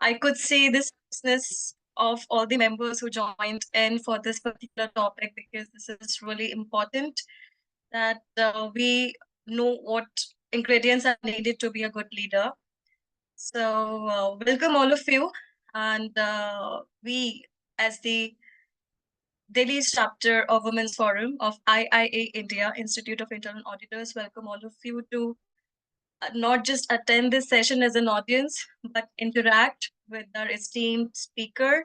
I could see this business of all the members who joined in for this particular topic because this is really important that we know what ingredients are needed to be a good leader. So, welcome all of you. And we, as the Delhi's chapter of Women's Forum of IIA India, Institute of Internal Auditors, welcome all of you to not just attend this session as an audience, but interact with our esteemed speaker.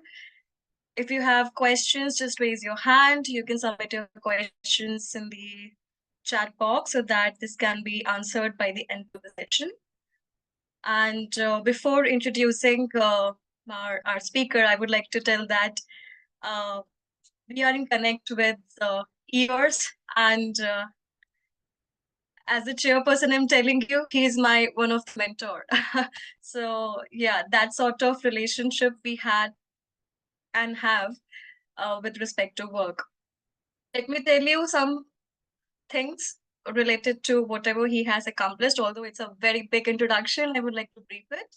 If you have questions, just raise your hand. You can submit your questions in the chat box so that this can be answered by the end of the session. And before introducing our speaker, I would like to tell that uh, we are in connect with years, and as a chairperson, I'm telling you, he's my one of the mentor. So yeah, that sort of relationship we had and have with respect to work. Let me tell you some things related to whatever he has accomplished, although it's a very big introduction, I would like to brief it.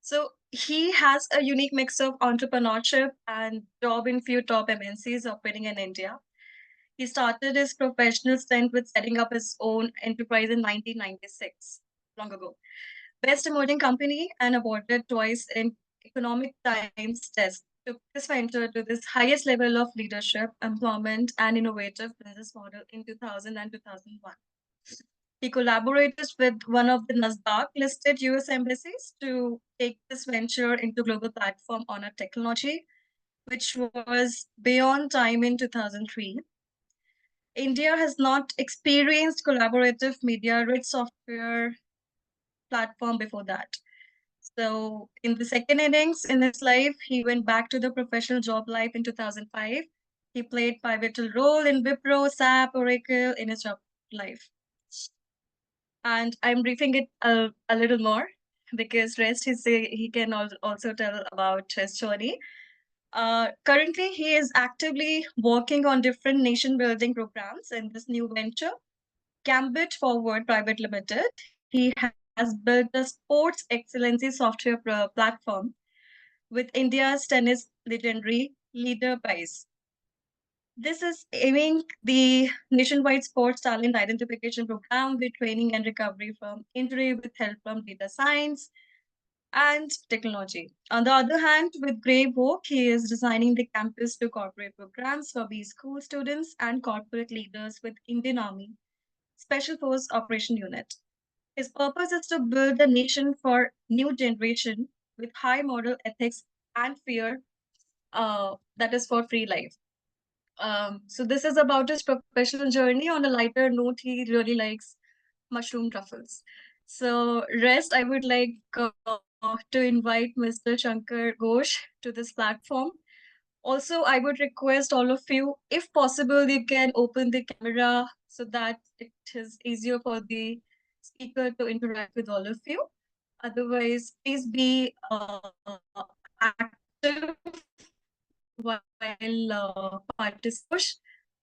So he has a unique mix of entrepreneurship and job in few top MNCs operating in India. He started his professional stint with setting up his own enterprise in 1996, long ago. Best emerging company and awarded twice in Economic Times test took this venture to this highest level of leadership, employment, and innovative business model in 2000 and 2001. He collaborated with one of the Nasdaq listed US embassies to take this venture into global platform on a technology, which was beyond time in 2003. India has not experienced collaborative media rich software platform before that. So in the second innings in his life, he went back to the professional job life in 2005. He played pivotal role in Wipro, SAP, Oracle in his job life. And I'm briefing it a little more because rest he can also tell about his journey. Currently, he is actively working on different nation building programs in this new venture. Gambit Forward Private Limited. He has built a sports excellency software platform with India's tennis legendary Leader Prize. This is aiming the nationwide sports talent identification program with training and recovery from injury with help from data science and technology. On the other hand, with Grave Oak, he is designing the campus to corporate programs for B school students and corporate leaders with Indian Army Special Force Operation Unit. His purpose is to build a nation for new generation with high moral ethics and fear that is for free life. So this is about his professional journey. On a lighter note, he really likes mushroom truffles. So rest, I would like to invite Mr. Shankar Ghosh to this platform. Also, I would request all of you, if possible, you can open the camera so that it is easier for the speaker to interact with all of you. Otherwise, please be active while participating.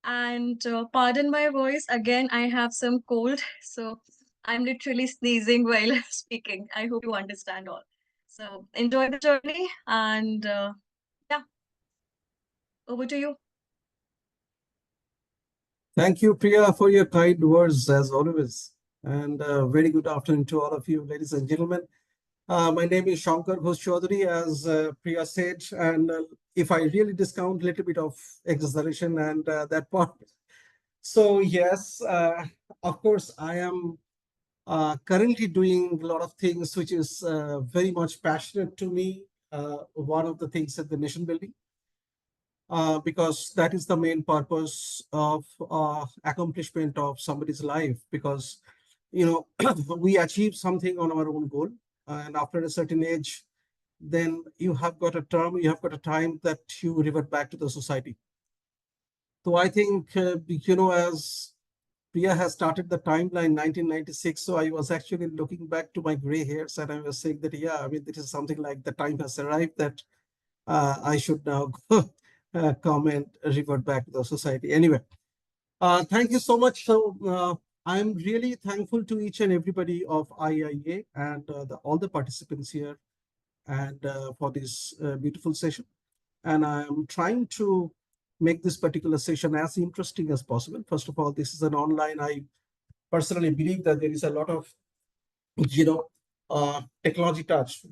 And pardon my voice, again, I have some cold, so I'm literally sneezing while speaking. I hope you understand all. So enjoy the journey, and yeah, over to you. Thank you, Priya, for your kind words as always. And very good afternoon to all of you, ladies and gentlemen. My name is Shankar Ghosh Choudhury, as Priya said. And if I really discount a little bit of exaggeration and that part. So yes, of course, I am currently doing a lot of things which is very much passionate to me. One of the things is the nation building. Because that is the main purpose of accomplishment of somebody's life. Because, you know, we achieve something on our own goal, and after a certain age, then you have got a term, you have got a time that you revert back to the society. So I think, you know, as Priya has started the timeline 1996, so I was actually looking back to my gray hairs and I was saying that, yeah, I mean, this is something like the time has arrived that I should now go come and revert back to the society. Anyway, thank you so much. So I'm really thankful to each and everybody of IIA and all the participants here. and for this beautiful session. And I'm trying to make this particular session as interesting as possible. First of all, this is an online. I personally believe that there is a lot of, you know, technology touch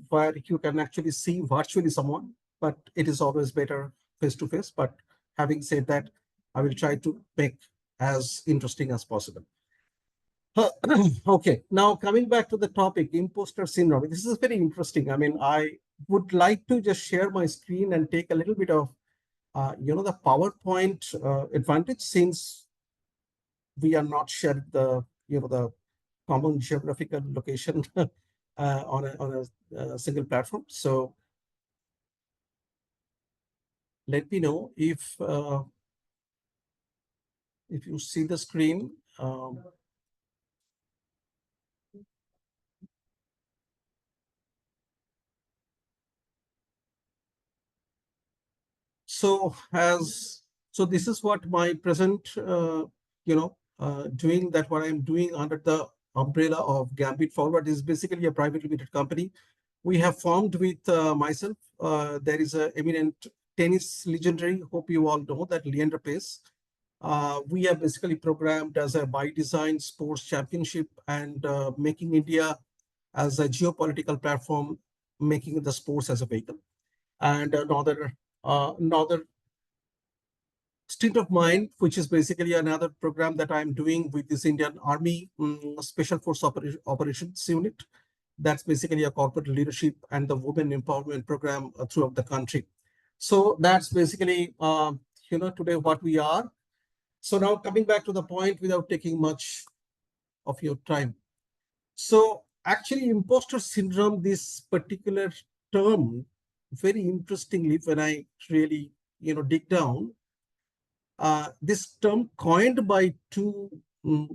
where you can actually see virtually someone, but it is always better face to face. But having said that, I will try to make as interesting as possible. Okay, now coming back to the topic, imposter syndrome. This is very interesting. I mean, I would like to just share my screen and take a little bit of, the PowerPoint advantage, since we are not sharing the common geographical location on a single platform. So let me know if you see the screen. So this is what my present doing, that what I'm doing under the umbrella of Gambit Forward is basically a private limited company. We have formed with myself. There is a eminent tennis legendary. Hope you all know that, Leander Pace. We have basically programmed as a by design sports championship, and making India as a geopolitical platform, making the sports as a vehicle. And another stint of mine, which is basically another program that I'm doing with this Indian Army Special Force Operations Unit. That's basically a corporate leadership and the women empowerment program throughout the country. So that's basically, today what we are. So now coming back to the point without taking much of your time. So actually, imposter syndrome, this particular term, very interestingly, when I really, dig down, this term coined by two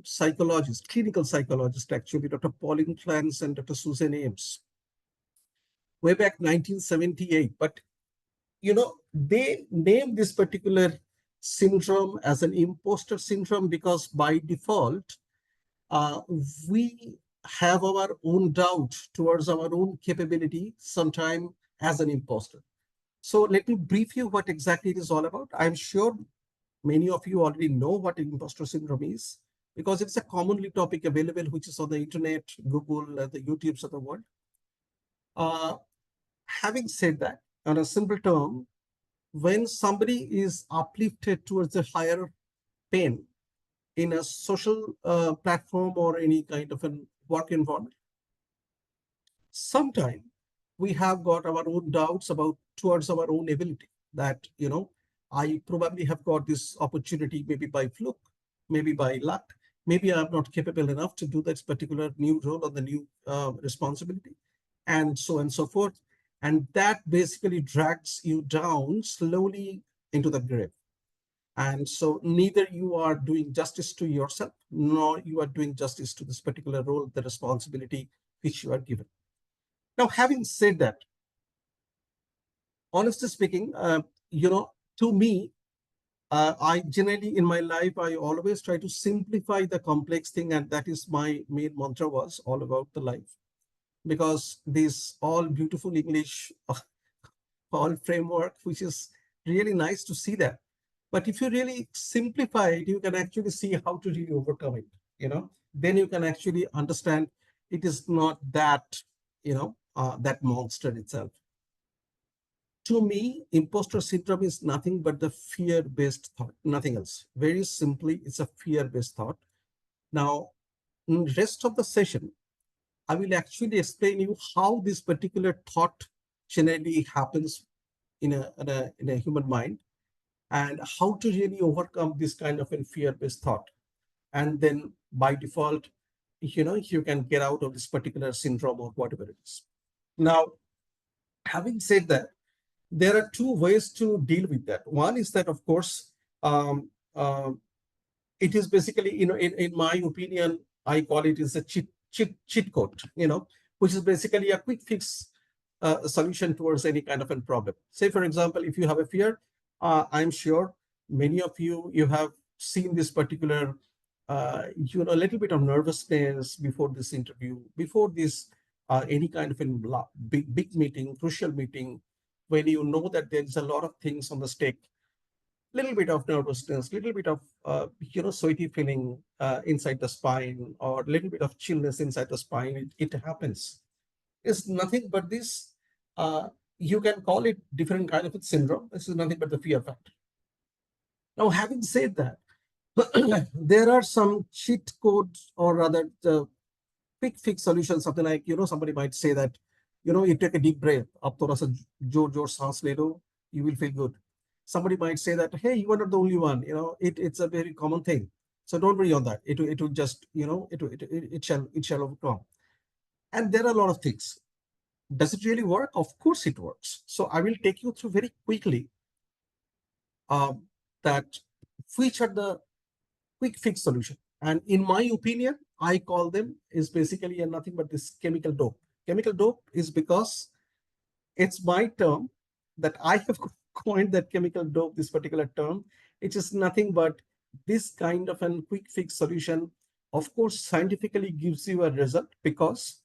psychologists, clinical psychologists, actually, Dr. Pauline Clance and Dr. Susan Ames, way back 1978. But, they named this particular syndrome as an imposter syndrome because by default, uh, we have our own doubt towards our own capability sometime as an imposter. So let me brief you what exactly it is all about. I'm sure many of you already know what imposter syndrome is, because it's a commonly topic available, which is on the internet, Google, the YouTubes of the world. Uh, Having said that, on a simple term, when somebody is uplifted towards a higher plane in a social platform or any kind of a work environment, sometimes we have got our own doubts about towards our own ability, that I probably have got this opportunity maybe by fluke, maybe by luck, maybe I'm not capable enough to do this particular new role or the new responsibility, and so forth. And that basically drags you down slowly into the grave. And so neither you are doing justice to yourself, nor you are doing justice to this particular role, the responsibility which you are given. Now, having said that, honestly speaking, to me, I generally in my life, I always try to simplify the complex thing. And that is my main mantra, was all about the life. Because this all beautiful English, all framework, which is really nice to see that. But if you really simplify it, you can actually see how to really overcome it. Then you can actually understand it is not that, that monster itself. To me, imposter syndrome is nothing but the fear-based thought, nothing else. Very simply, it's a fear-based thought. Now, in the rest of the session, I will actually explain you how this particular thought generally happens in a human mind, and how to really overcome this kind of a fear-based thought. And then by default, you can get out of this particular syndrome or whatever it is. Now, having said that, there are two ways to deal with that. One is that, of course, um, uh, it is basically, in my opinion, I call it is a cheat code, which is basically a quick fix solution towards any kind of a problem. Say, for example, if you have a fear, I'm sure many of you have seen this particular, a little bit of nervousness before this interview, before this any kind of a big meeting, crucial meeting, when you know that there is a lot of things on the stake, little bit of nervousness, little bit of sweaty feeling inside the spine, or little bit of chillness inside the spine. It happens. It's nothing but this. Uh, you can call it different kind of a syndrome. This is nothing but the fear factor. Now, having said that, there are some cheat codes, or rather the quick fix solution. Something like, somebody might say that, you take a deep breath, आप थोड़ा सा जोर जोर सांस ले लो, you will feel good. Somebody might say that, hey, you are not the only one. It's a very common thing. So don't worry on that. It will just, it shall overcome. And there are a lot of things. Does it really work? Of course it works. So I will take you through very quickly um, that which are the quick fix solution. And in my opinion, I call them is basically nothing but this chemical dope. Chemical dope is because it's my term that I have coined that chemical dope, this particular term. It is nothing but this kind of a quick fix solution. Of course, scientifically gives you a result because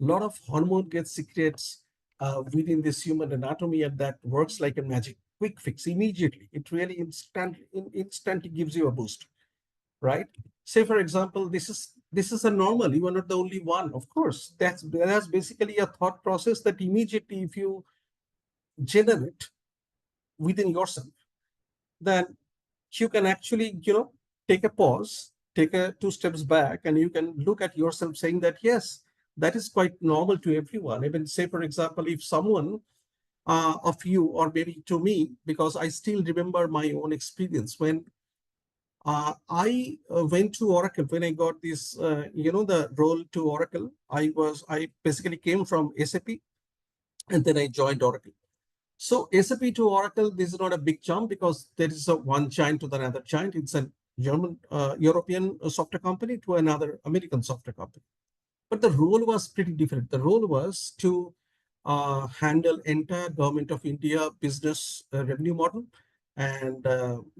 a lot of hormone gets secretes within this human anatomy, and that works like a magic. Quick fix immediately. It really instantly gives you a boost, right? Say for example, this is a normal. You are not the only one. Of course, that's basically a thought process that immediately, if you generate within yourself, then you can actually, take a pause, take a two steps back, and you can look at yourself saying that, yes, that is quite normal to everyone. Even say, for example, if someone of you, or maybe to me, because I still remember my own experience when I went to Oracle, when I got this, the role to Oracle. I basically came from SAP, and then I joined Oracle. So SAP to Oracle, this is not a big jump because there is a one giant to the another giant. It's a German, European software company to another American software company. But the role was pretty different. The role was to handle entire government of India business revenue model, and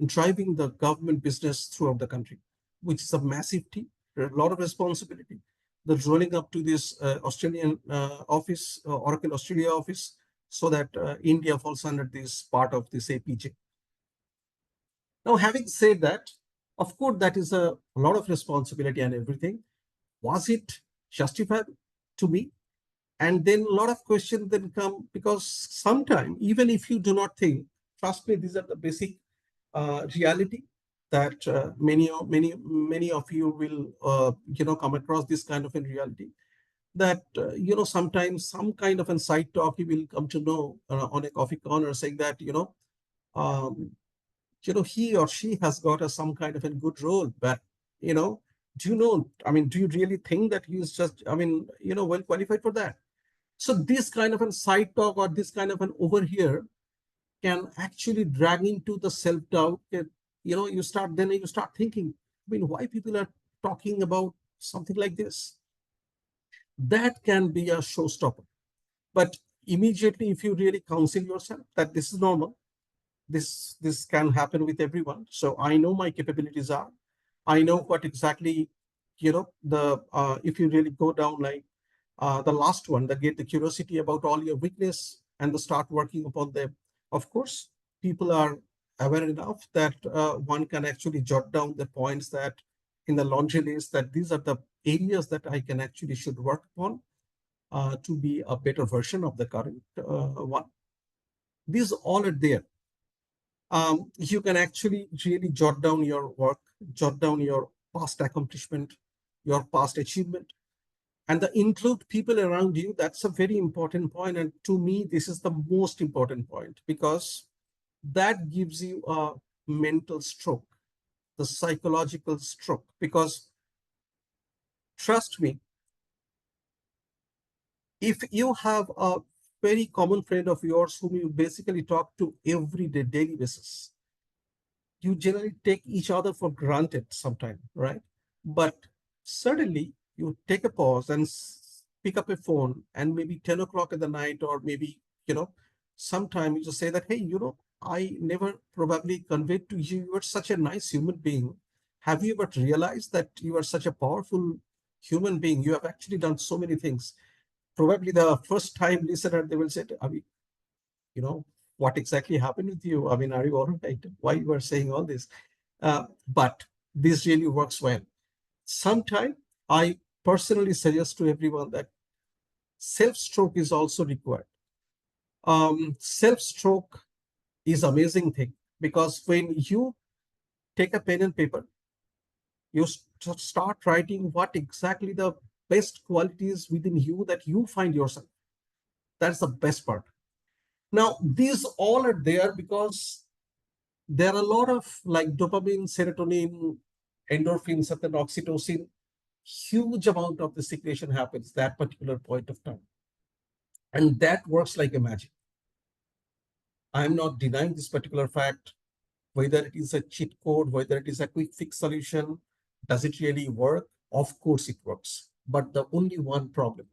driving the government business throughout the country, which is a massive team, a lot of responsibility. The rolling up to this Australian office, Oracle Australia office, so that India falls under this part of this APJ. Now, having said that, of course, that is a lot of responsibility and everything. Was it justified to me? And then a lot of questions then come, because sometimes, even if you do not think, trust me, these are the basic reality that many of you will come across this kind of a reality, that sometimes some kind of a side talk you will come to know on a coffee corner, saying that um, he or she has got some kind of a good role, but you know do you know, I mean, do you really think that he's just, I mean, well qualified for that? So this kind of a side talk, or this kind of an over here, can actually drag into the self-doubt. You start thinking, I mean, why people are talking about something like this? That can be a showstopper. But immediately, if you really counsel yourself that this is normal, this can happen with everyone. So I know my capabilities are. I know what exactly, the if you really go down like the last one, that get the curiosity about all your weakness and the start working upon them. Of course, people are aware enough that one can actually jot down the points that in the laundry list, that these are the areas that I can actually should work upon to be a better version of the current one. These all are there. You can actually really jot down your work, jot down your past accomplishment, your past achievement, and the include people around you. That's a very important point. And to me, this is the most important point, because that gives you a mental stroke, the psychological stroke. Because trust me, if you have a very common friend of yours whom you basically talk to every day, daily basis, you generally take each other for granted sometimes, right? But suddenly you take a pause and pick up a phone, and maybe 10 o'clock in the night, or maybe, sometime you just say that, hey, I never probably conveyed to you, you are such a nice human being. Have you ever realized that you are such a powerful human being. You have actually done so many things. Probably the first time listener, they will say, I mean, you know, what exactly happened with you? I mean, are you all right? Why you are saying all this? But this really works well. Sometimes I personally suggest to everyone that self-stroke is also required. Self-stroke is amazing thing, because when you take a pen and paper, you start writing what exactly the best qualities within you that you find yourself. That's the best part. Now, these all are there because there are a lot of like dopamine, serotonin, endorphins, and then oxytocin. Huge amount of the secretion happens that particular point of time. And that works like a magic. I'm not denying this particular fact, whether it is a cheat code, whether it is a quick fix solution. Does it really work? Of course it works. But the only one problem,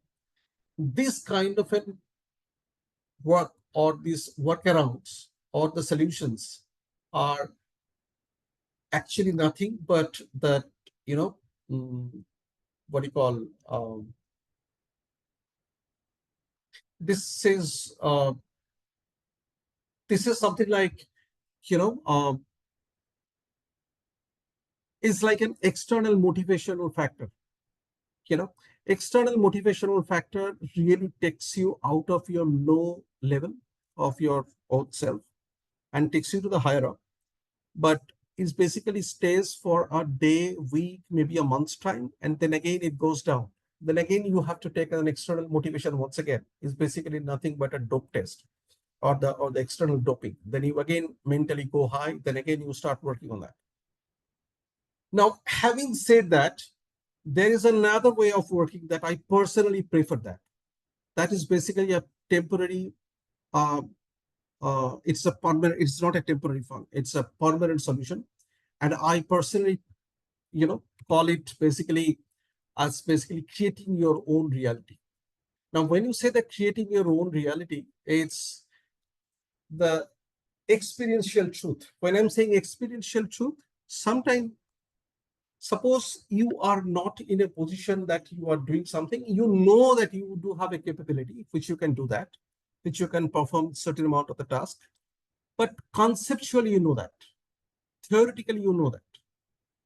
this kind of a work or these workarounds or the solutions are actually nothing but that, you know, mm, what do you call, this is uh, this is something like, you know, is like an external motivational factor. You know, external motivational factor really takes you out of your low level of your own self and takes you to the higher up, but it basically stays for a day, week, maybe a month's time, and then again it goes down. Then again you have to take an external motivation once again. It's basically nothing but a dope test or the external doping. Then you again mentally go high, then again you start working on that. Now, having said that, there is another way of working that I personally prefer. That is basically a temporary, uh, it's a permanent, it's not a temporary fund, it's a permanent solution. And I personally, you know, call it basically as basically creating your own reality. Now, when you say that creating your own reality, it's the experiential truth. When I'm saying experiential truth, sometimes suppose you are not in a position that you are doing something, you know that you do have a capability which you can do that, which you can perform certain amount of the task, but conceptually you know that, theoretically you know that,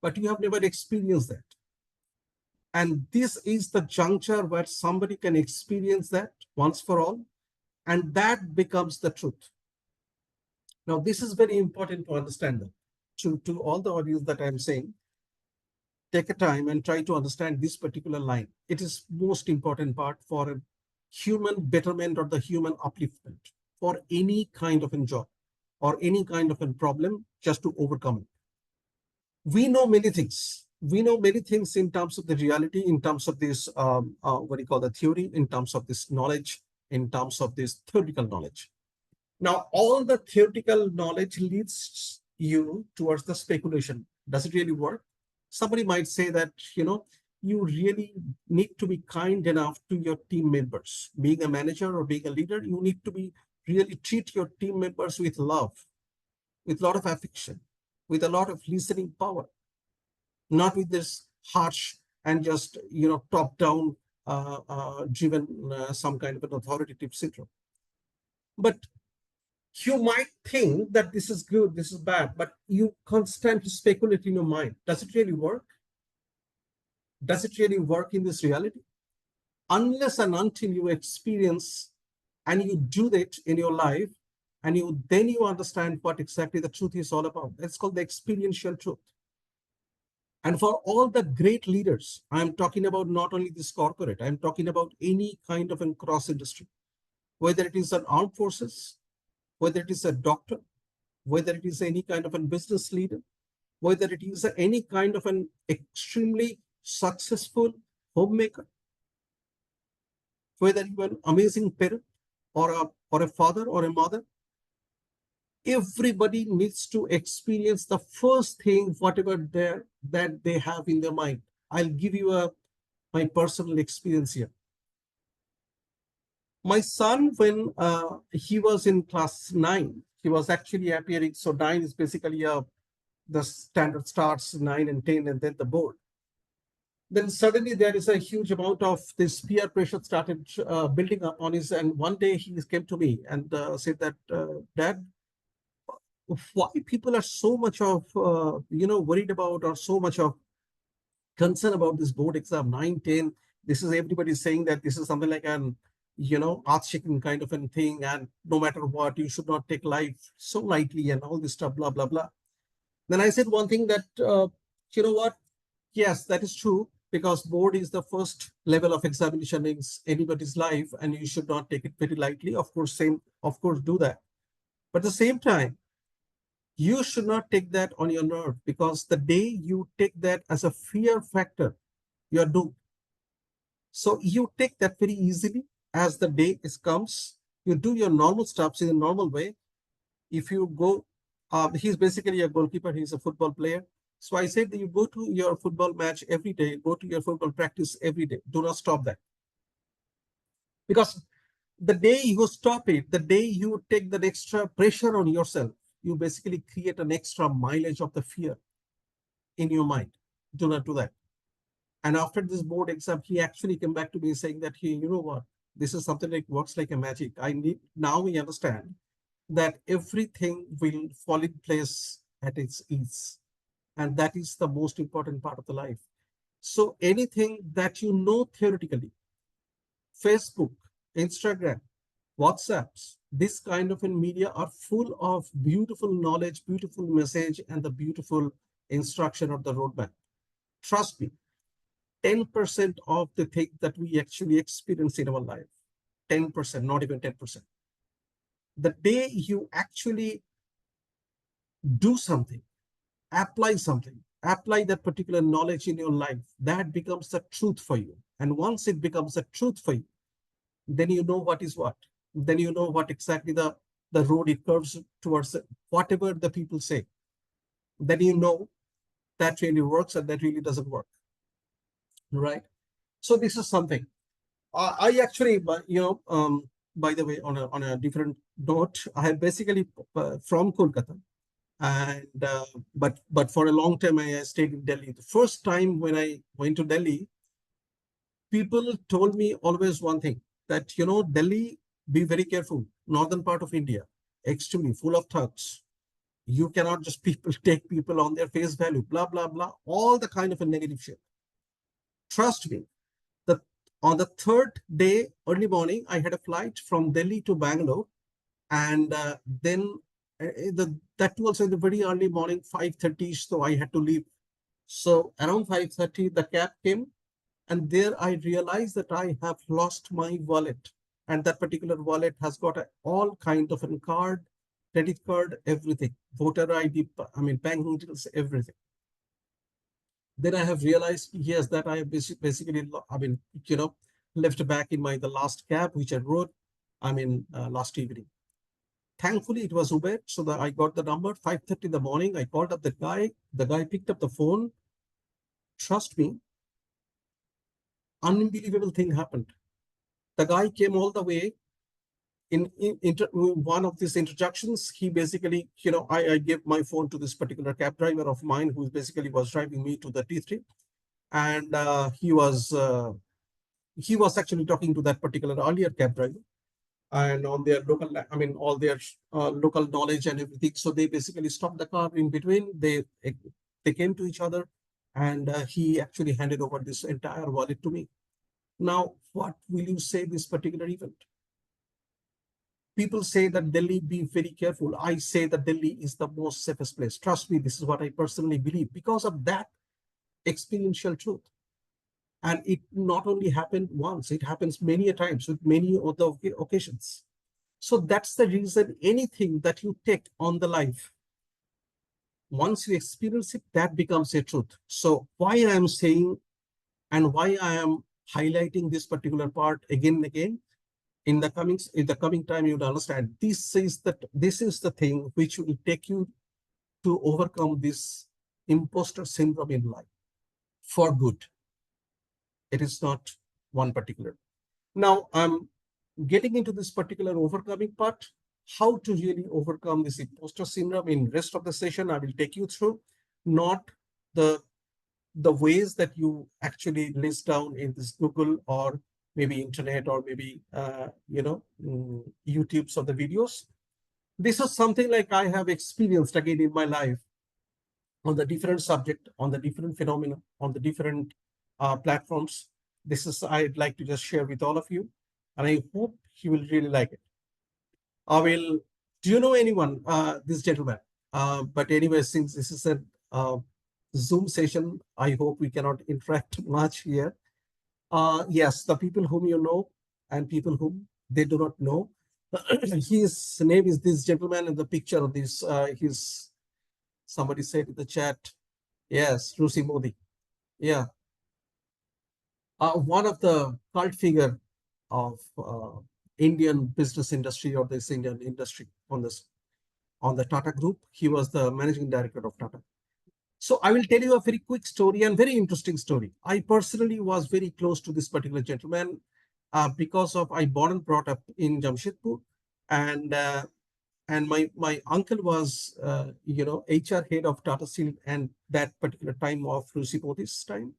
but you have never experienced that. And this is the juncture where somebody can experience that once for all, and that becomes the truth. Now, this is very important to understand that. To all the audience that I'm saying, take a time and try to understand this particular line. It is most important part for a human betterment or the human upliftment for any kind of a job or any kind of a problem just to overcome it. We know many things. We know many things in terms of the reality, in terms of this, what do you call the theory, in terms of this knowledge, in terms of this theoretical knowledge. Now, all the theoretical knowledge leads you towards the speculation. Does it really work? Somebody might say that, you know, you really need to be kind enough to your team members. Being a manager or being a leader, you need to be really treat your team members with love, with a lot of affection, with a lot of listening power, not with this harsh and just, you know, top down driven some kind of an authoritative syndrome. But you might think that this is good, this is bad, but you constantly speculate in your mind. Does it really work? Does it really work in this reality? Unless and until you experience and you do that in your life, and you understand what exactly the truth is all about. It's called the experiential truth. And for all the great leaders, I'm talking about not only this corporate, I'm talking about any kind of a cross industry, whether it is an armed forces, whether it is a doctor, whether it is any kind of a business leader, whether it is any kind of an extremely successful homemaker, whether you are an amazing parent or a father or a mother, everybody needs to experience the first thing, whatever that they have in their mind. I'll give you my personal experience here. My son, when he was in class 9, he was actually appearing. So 9 is basically the standard starts 9 and 10 and then the board. Then suddenly there is a huge amount of this peer pressure started building up on his. And one day he came to me and said that, Dad, why people are so much of worried about, or so much of concern about this board exam 9, 10. This is everybody saying that this is something like an earth-shaking kind of a thing, and no matter what, you should not take life so lightly and all this stuff, blah blah blah. Then I said one thing that, you know what, yes, that is true, because board is the first level of examination in anybody's life, and you should not take it very lightly. Of course, do that. But at the same time, you should not take that on your nerve, because the day you take that as a fear factor, you are doomed. So you take that very easily. As the day is comes, you do your normal steps in a normal way. If you go, he's basically a goalkeeper, he's a football player. So I said that you go to your football match every day, go to your football practice every day. Do not stop that. Because the day you stop it, the day you take that extra pressure on yourself, you basically create an extra mileage of the fear in your mind. Do not do that. And after this board exam, he actually came back to me saying that, you know what, this is something like works like a magic. I need, now we understand that everything will fall in place at its ease. And that is the most important part of the life. So anything that theoretically, Facebook, Instagram, WhatsApps, this kind of in media are full of beautiful knowledge, beautiful message, and the beautiful instruction of the roadmap. Trust me, 10% of the thing that we actually experience in our life, 10%, not even 10%. The day you actually do something, apply that particular knowledge in your life, that becomes the truth for you. And once it becomes the truth for you, then you know what is what. Then you know what exactly the road it curves towards, whatever the people say. Then you know that really works and that really doesn't work. Right? So this is something. I actually, by the way, on a different note, I am basically from Kolkata, and but for a long time I stayed in Delhi. The first time when I went to Delhi, people told me always one thing, that Delhi, be very careful. Northern part of India, extremely full of thugs. You cannot just people take people on their face value, blah blah blah, all the kind of a negative shit. Trust me, the on the third day, early morning, I had a flight from Delhi to Bangalore, and then that was in the very early morning, 5:30. So I had to leave. So around 5:30, the cab came, and there I realized that I have lost my wallet, and that particular wallet has got all kind of a card, credit card, everything, voter ID, I mean bank details, everything. Then I have realized, yes, that I have basically, left back in the last cab, which I wrote, last evening. Thankfully, it was Uber, so that I got the number, 5:30 in the morning. I called up the guy. The guy picked up the phone. Trust me, unbelievable thing happened. The guy came all the way. In one of these introductions, he basically, I gave my phone to this particular cab driver of mine, who basically was driving me to the T3. And he was actually talking to that particular earlier cab driver, and on their local, all their local knowledge and everything. So they basically stopped the car in between. They came to each other, and he actually handed over this entire wallet to me. Now, what will you say this particular event? People say that Delhi, be very careful. I say that Delhi is the most safest place. Trust me, this is what I personally believe because of that experiential truth. And it not only happened once, it happens many a times with many other occasions. So that's the reason anything that you take on the life, once you experience it, that becomes a truth. So why I am saying and why I am highlighting this particular part again and again, in the coming time, you'll understand this is the thing which will take you to overcome this imposter syndrome in life for good. It is not one particular. Now I'm getting into this particular overcoming part, how to really overcome this imposter syndrome. In rest of the session, I will take you through, not the the ways that you actually list down in this Google or maybe internet or maybe YouTube's of the videos. This is something like I have experienced again in my life on the different subject, on the different phenomena, on the different platforms. This is I'd like to just share with all of you, and I hope you will really like it. I will. Do you know anyone? This gentleman. But anyway, since this is a uh, Zoom session, I hope we cannot interact much here. Yes, the people whom you know and people whom they do not know. His name is this gentleman in the picture of this. His somebody said in the chat. Yes, Rusi Modi. Yeah, one of the cult figure of Indian business industry or this Indian industry on the Tata Group. He was the managing director of Tata. So I will tell you a very quick story and very interesting story. I personally was very close to this particular gentleman because of I born and brought up in Jamshedpur, and my uncle was HR head of Tata Steel and that particular time of Rusi Modi's time,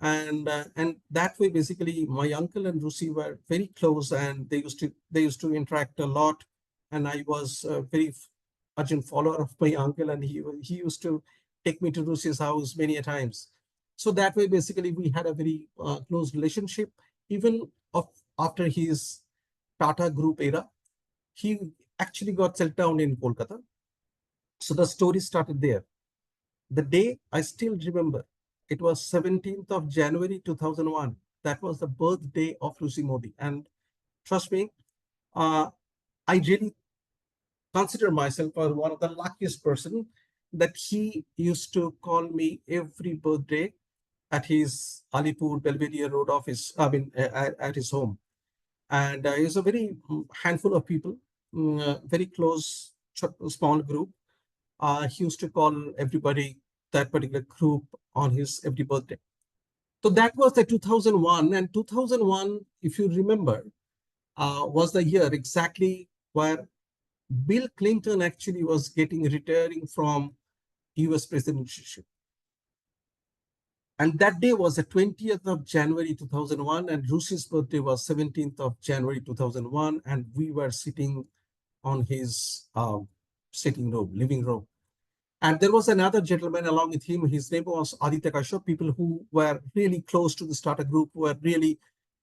and that way basically my uncle and Rusi were very close, and they used to interact a lot, and I was a very urgent follower of my uncle, and he used to take me to Rusi's house many a times. So that way basically we had a very close relationship. Even of, after his Tata Group era, he actually got settled down in Kolkata. So the story started there. The day I still remember, it was 17th of January 2001. That was the birthday of Lucy Modi. And trust me, uh, I really consider myself as one of the luckiest person that he used to call me every birthday at his Alipur Belvedere Road office, I mean, at his home. And it's a very handful of people, very close, small group. He used to call everybody, that particular group, on his every birthday. So that was the 2001, and 2001, if you remember, was the year exactly where Bill Clinton actually was getting retiring from US presidency. And that day was the 20th of January 2001, and Lucy's birthday was 17th of January 2001, and we were sitting on his sitting room, living room. And there was another gentleman along with him. His name was Aditya Kashyap. People who were really close to the Tata Group, who were really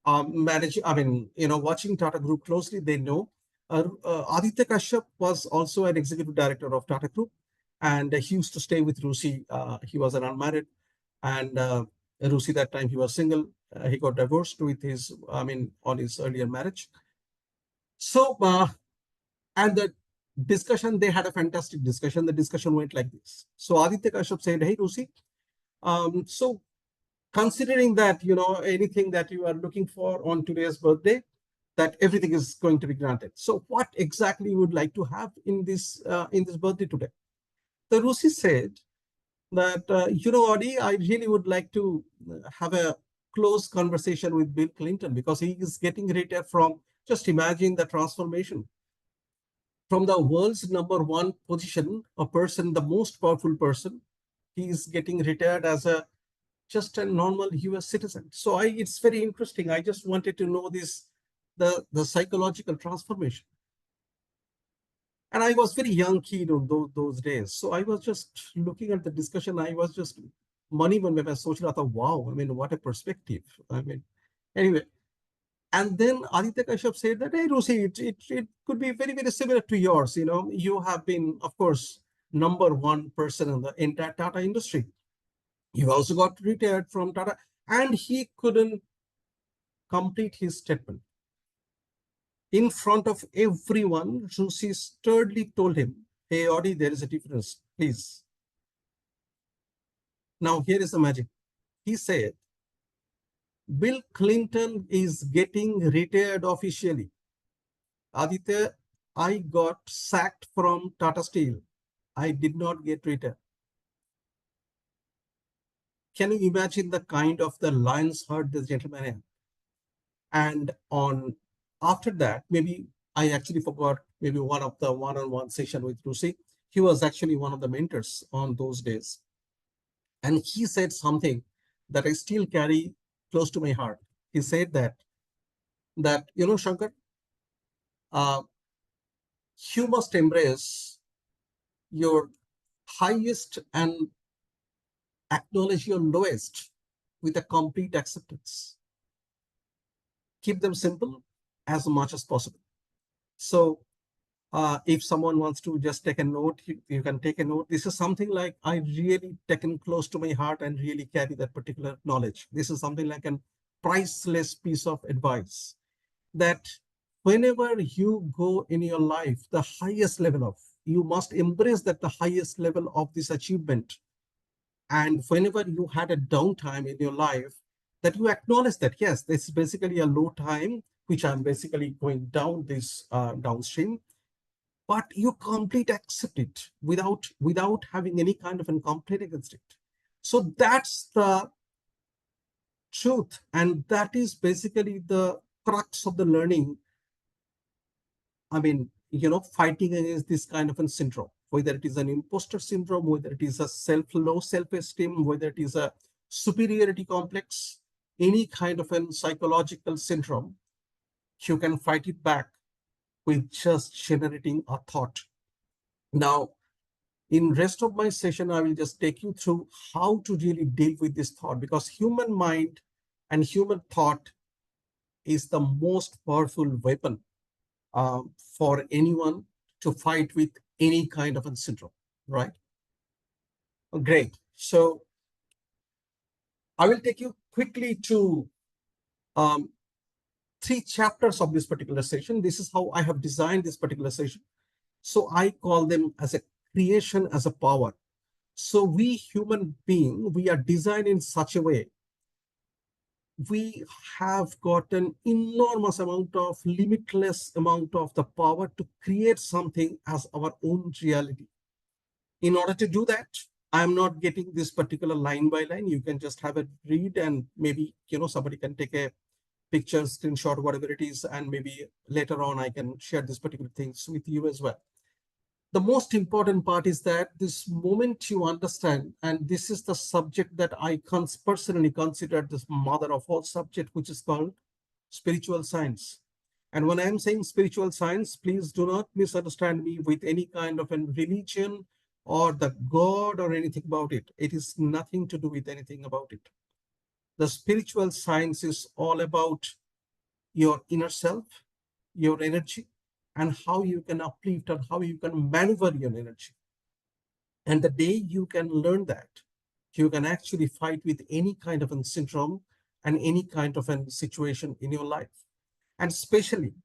watching Tata Group closely, they know. Aditya Kashyap was also an executive director of Tata Group, and he used to stay with Rusi. He was an unmarried, and Rusi that time he was single. He got divorced with on his earlier marriage. So, and the discussion, they had a fantastic discussion. The discussion went like this. So Aditya Kashyap said, "Hey, Rusi, so considering that, anything that you are looking for on today's birthday, that everything is going to be granted. So what exactly you would like to have in this birthday today?" The Rusi said that, Adi, I really would like to have a close conversation with Bill Clinton because he is getting retired from, just imagine the transformation from the world's number one position, a person, the most powerful person, he is getting retired as a just a normal US citizen. So it's very interesting. I just wanted to know the psychological transformation. And I was very young kid on those days. So I was just looking at the discussion. I was just money when I was I thought, wow, what a perspective. Anyway, and then Aditya Kashyap said that, hey, Rusi, it could be very, very similar to yours. You have been, of course, number one person in the entire Tata industry. You also got retired from Tata. And he couldn't complete his statement. In front of everyone, Rusi sturdily told him, hey, Audi, there is a difference, please. Now, here is the magic. He said, Bill Clinton is getting retired officially. Aditya, I got sacked from Tata Steel. I did not get retired. Can you imagine the kind of the lion's heart this gentleman had? And after that, maybe I actually forgot, maybe one of the one-on-one session with Rusi. He was actually one of the mentors on those days. And he said something that I still carry close to my heart. He said that Shankar, uh, you must embrace your highest and acknowledge your lowest with a complete acceptance. Keep them simple as much as possible. So if someone wants to just take a note, you can take a note. This is something like I really taken close to my heart and really carry that particular knowledge. This is something like a priceless piece of advice that whenever you go in your life, the highest level of, you must embrace that the highest level of this achievement. And whenever you had a downtime in your life, that you acknowledge that, yes, this is basically a low time, which I'm basically going down this downstream, but you complete accept it without having any kind of a complaint against it. So that's the truth, and that is basically the crux of the learning. I mean, fighting against this kind of a syndrome, whether it is an imposter syndrome, whether it is a low self-esteem, whether it is a superiority complex, any kind of a psychological syndrome, you can fight it back with just generating a thought. Now, in rest of my session, I will just take you through how to really deal with this thought, because human mind and human thought is the most powerful weapon for anyone to fight with any kind of a syndrome, right? Great. So I will take you quickly to um, 3 chapters of this particular session. This is how I have designed this particular session. So I call them as a creation as a power. So we human being, we are designed in such a way, we have got an enormous amount of limitless amount of the power to create something as our own reality. In order to do that, I'm not getting this particular line by line. You can just have a read, and maybe somebody can take a picture, screenshot, whatever it is, and maybe later on I can share this particular things with you as well. The most important part is that this moment you understand, and this is the subject that I personally consider this mother of all subject, which is called spiritual science. And when I'm saying spiritual science, please do not misunderstand me with any kind of a religion or the God or anything about it. It is nothing to do with anything about it. The spiritual science is all about your inner self, your energy, and how you can uplift and how you can maneuver your energy. And the day you can learn that, you can actually fight with any kind of a syndrome and any kind of a situation in your life. And especially,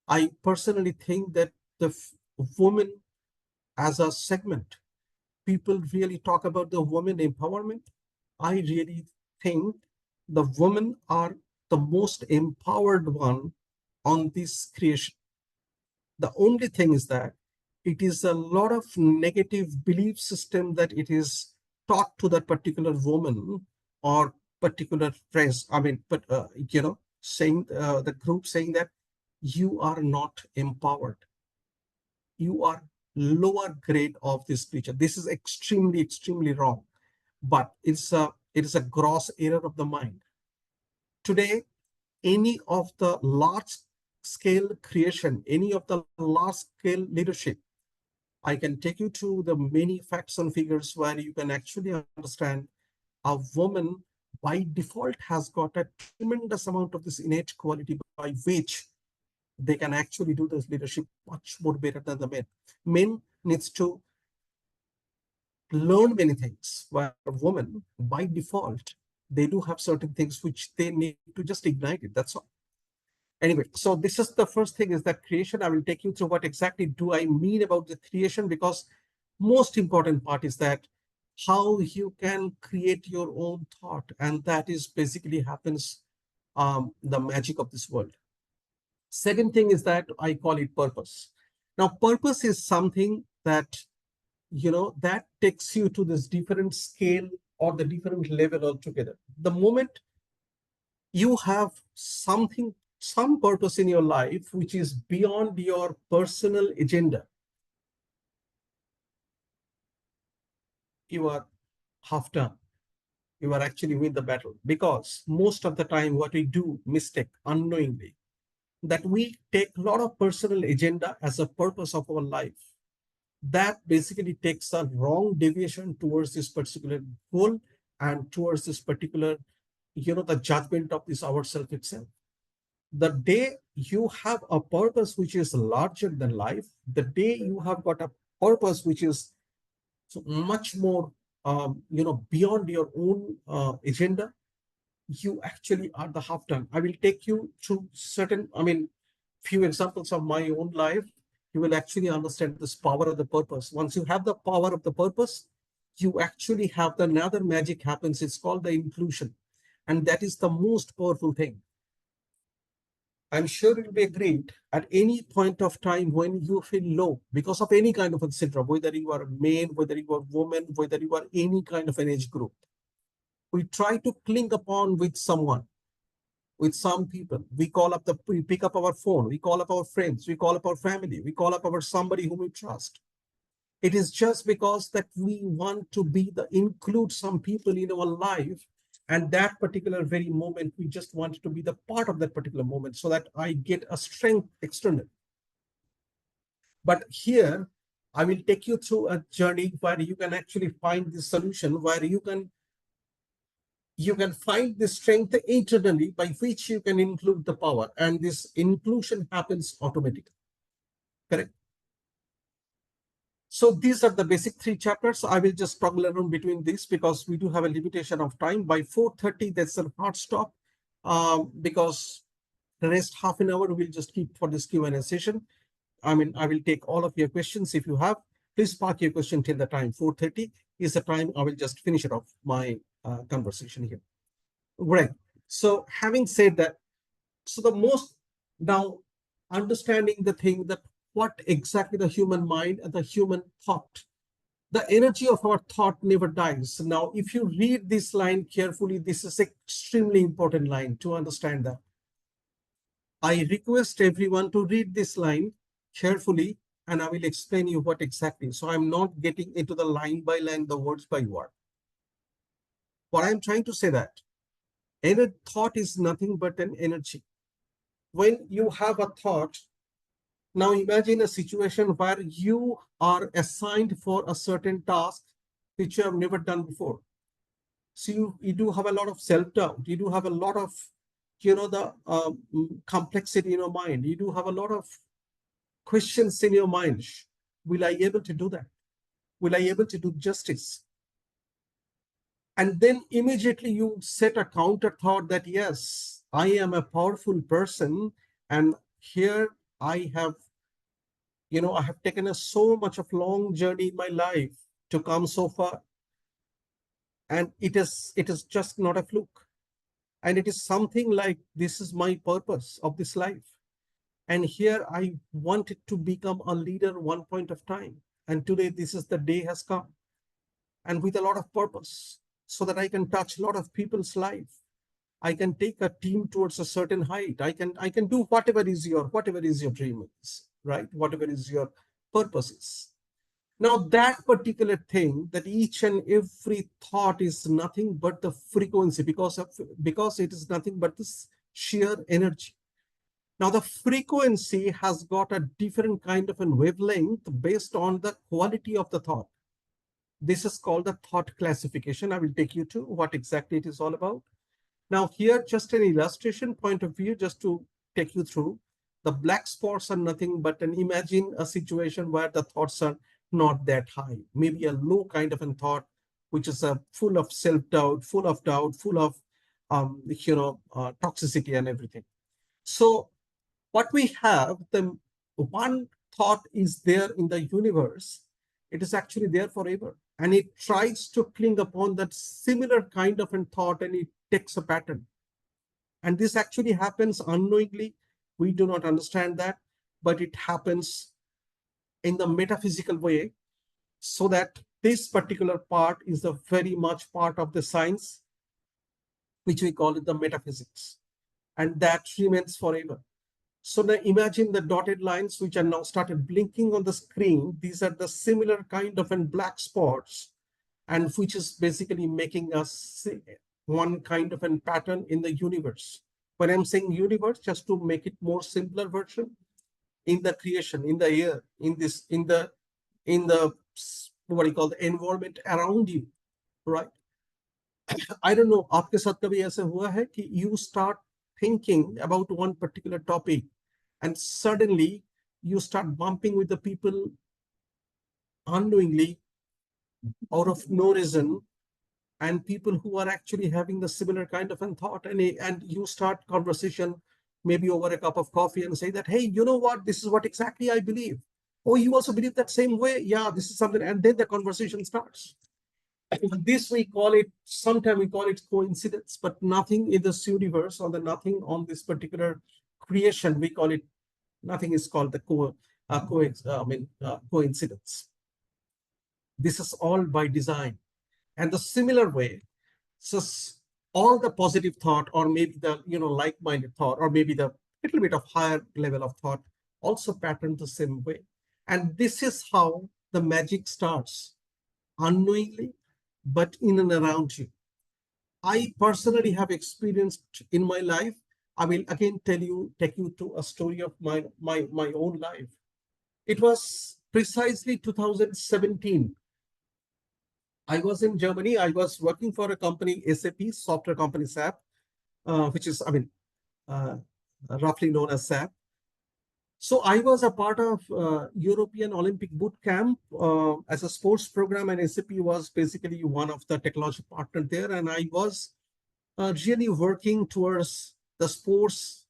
I personally think that the woman as a segment, people really talk about the woman empowerment. I really think the women are the most empowered one on this creation. The only thing is that it is a lot of negative belief system that it is taught to that particular woman or particular phrase. I mean, but saying the group saying that you are not empowered, you are lower grade of this creature. This is extremely, extremely wrong. But it is a gross error of the mind. Today, any of the large scale creation, any of the large scale leadership, I can take you to the many facts and figures where you can actually understand a woman by default has got a tremendous amount of this innate quality by which they can actually do this leadership much more better than the men. Men needs to learn many things, where women by default, they do have certain things which they need to just ignite it. That's all. Anyway, so this is the first thing, is that creation. I will take you through what exactly do I mean about the creation, because most important part is that how you can create your own thought, and that is basically happens the magic of this world. Second thing is that I call it purpose. Now, purpose is something that that takes you to this different scale or the different level altogether. The moment you have some purpose in your life which is beyond your personal agenda, you are half done. You are actually win the battle, because most of the time what we do mistake unknowingly, that we take a lot of personal agenda as a purpose of our life, that basically takes a wrong deviation towards this particular goal and towards this particular, the judgment of this ourself itself. The day you have a purpose which is larger than life, the day you have got a purpose which is so much more beyond your own agenda, you actually are the half done. I will take you through certain, few examples of my own life. You will actually understand this power of the purpose. Once you have the power of the purpose, you actually have the another magic happens. It's called the inclusion. And that is the most powerful thing. I'm sure you'll be agreed at any point of time when you feel low because of any kind of a syndrome, whether you are a man, whether you are a woman, whether you are any kind of an age group. We try to cling upon with someone, with some people. We pick up our phone, we call up our friends, we call up our family, we call up our somebody whom we trust. It is just because that we want to be the include some people in our life, and that particular very moment we just want to be the part of that particular moment so that I get a strength external. But here I will take you through a journey where you can actually find the solution, where you can find the strength internally by which you can include the power, and this inclusion happens automatically. Correct? So these are the basic 3 chapters. I will just toggle around between these because we do have a limitation of time. By 4:30, that's a hard stop, because the rest half an hour we'll just keep for this Q&A session. I will take all of your questions if you have. Please park your question till the time. 4:30 is the time I will just finish it off my conversation here. Right. So having said that, so the most now understanding the thing that what exactly the human mind and the human thought, the energy of our thought never dies. Now, if you read this line carefully, this is extremely important line to understand that. I request everyone to read this line carefully, and I will explain you what exactly. So I'm not getting into the line by line, the words by word. What I'm trying to say that any thought is nothing but an energy. When you have a thought, now imagine a situation where you are assigned for a certain task which you have never done before. So you do have a lot of self-doubt. You do have a lot of, the complexity in your mind. You do have a lot of questions in your mind. Will I be able to do that? Will I be able to do justice? And then immediately you set a counter thought that, yes, I am a powerful person. And here I have, I have taken so much of long journey in my life to come so far. And it is just not a fluke. And it is something like, this is my purpose of this life. And here I wanted to become a leader one point of time. And today, this is the day has come. And with a lot of purpose, so that I can touch a lot of people's life. I can take a team towards a certain height. I can do whatever is your dream is, right? Whatever is your purpose is. Now that particular thing, that each and every thought is nothing but the frequency, because it is nothing but this sheer energy. Now the frequency has got a different kind of a wavelength based on the quality of the thought. This is called the thought classification. I will take you to what exactly it is all about. Now here, just an illustration point of view, just to take you through. The black spots are nothing but imagine a situation where the thoughts are not that high, maybe a low kind of a thought, which is full of self-doubt, full of doubt, full of toxicity and everything. So what we have, the one thought is there in the universe, it is actually there forever. And it tries to cling upon that similar kind of a thought, and it takes a pattern. And this actually happens unknowingly. We do not understand that, but it happens in the metaphysical way, so that this particular part is the very much part of the science, which we call it the metaphysics. And that remains forever. So now imagine the dotted lines which are now started blinking on the screen. These are the similar kind of black spots and which is basically making us see one kind of a pattern in the universe. When I'm saying universe, just to make it more simpler version, in the creation, in the air, in this, in the what do you call the environment around you, right? I don't know, आपके साथ कभी ऐसे हुआ है कि you start thinking about one particular topic and suddenly you start bumping with the people unknowingly out of no reason, and people who are actually having the similar kind of a thought, and you start conversation maybe over a cup of coffee and say that, hey, you know what, this is what exactly I believe. Oh, you also believe that same way? Yeah, this is something. And then the conversation starts. This we call it, sometimes we call it coincidence, but nothing in this universe or the nothing on this particular creation, we call it, nothing is called the coincidence. This is all by design. And the similar way, so all the positive thought, or maybe the like-minded thought, or maybe the little bit of higher level of thought, also pattern the same way. And this is how the magic starts, unknowingly, but in and around you. I personally have experienced in my life. I will again take you to a story of my own life. It was precisely 2017. I was in Germany. I was working for a company, SAP, software company SAP, which is, uh, roughly known as SAP. So I was a part of European Olympic Boot Camp as a sports program, and SAP was basically one of the technology partner there. And I was really working towards the sports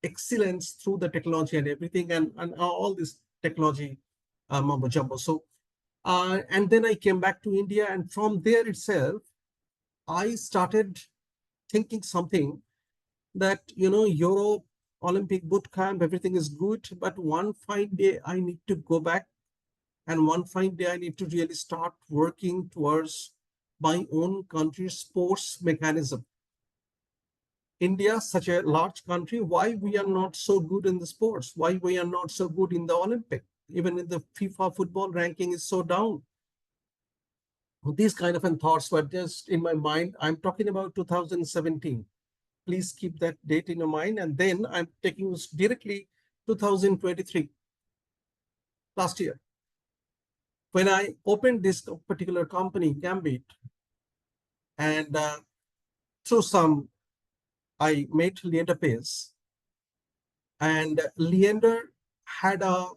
excellence through the technology and everything, and all this technology mumbo jumbo. So, and then I came back to India, and from there itself, I started thinking something that, Europe, Olympic boot camp, everything is good, but one fine day I need to go back, and one fine day I need to really start working towards my own country's sports mechanism. India, such a large country, why we are not so good in the sports? Why we are not so good in the Olympic? Even in the FIFA football ranking is so down. These kind of thoughts were just in my mind. I'm talking about 2017. Please keep that date in your mind. And then I'm taking this directly 2023, last year. When I opened this particular company, Gambit, and through some, I met Leander Pace. And Leander had a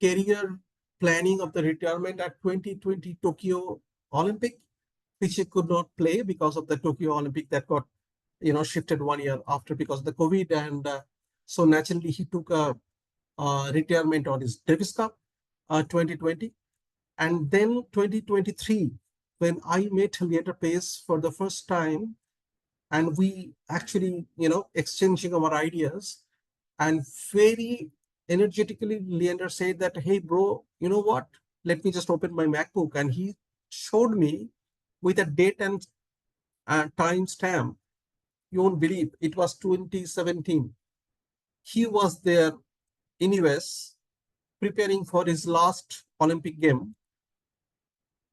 career planning of the retirement at 2020 Tokyo Olympic, which he could not play because of the Tokyo Olympic that got shifted 1 year after because of the COVID. And so naturally he took a retirement on his Davis Cup 2020. And then 2023, when I met Leander Pace for the first time, and we actually exchanging our ideas, and very energetically Leander said that, hey bro, you know what, let me just open my MacBook. And he showed me with a date and time stamp. You won't believe, it was 2017. He was there in US preparing for his last Olympic game,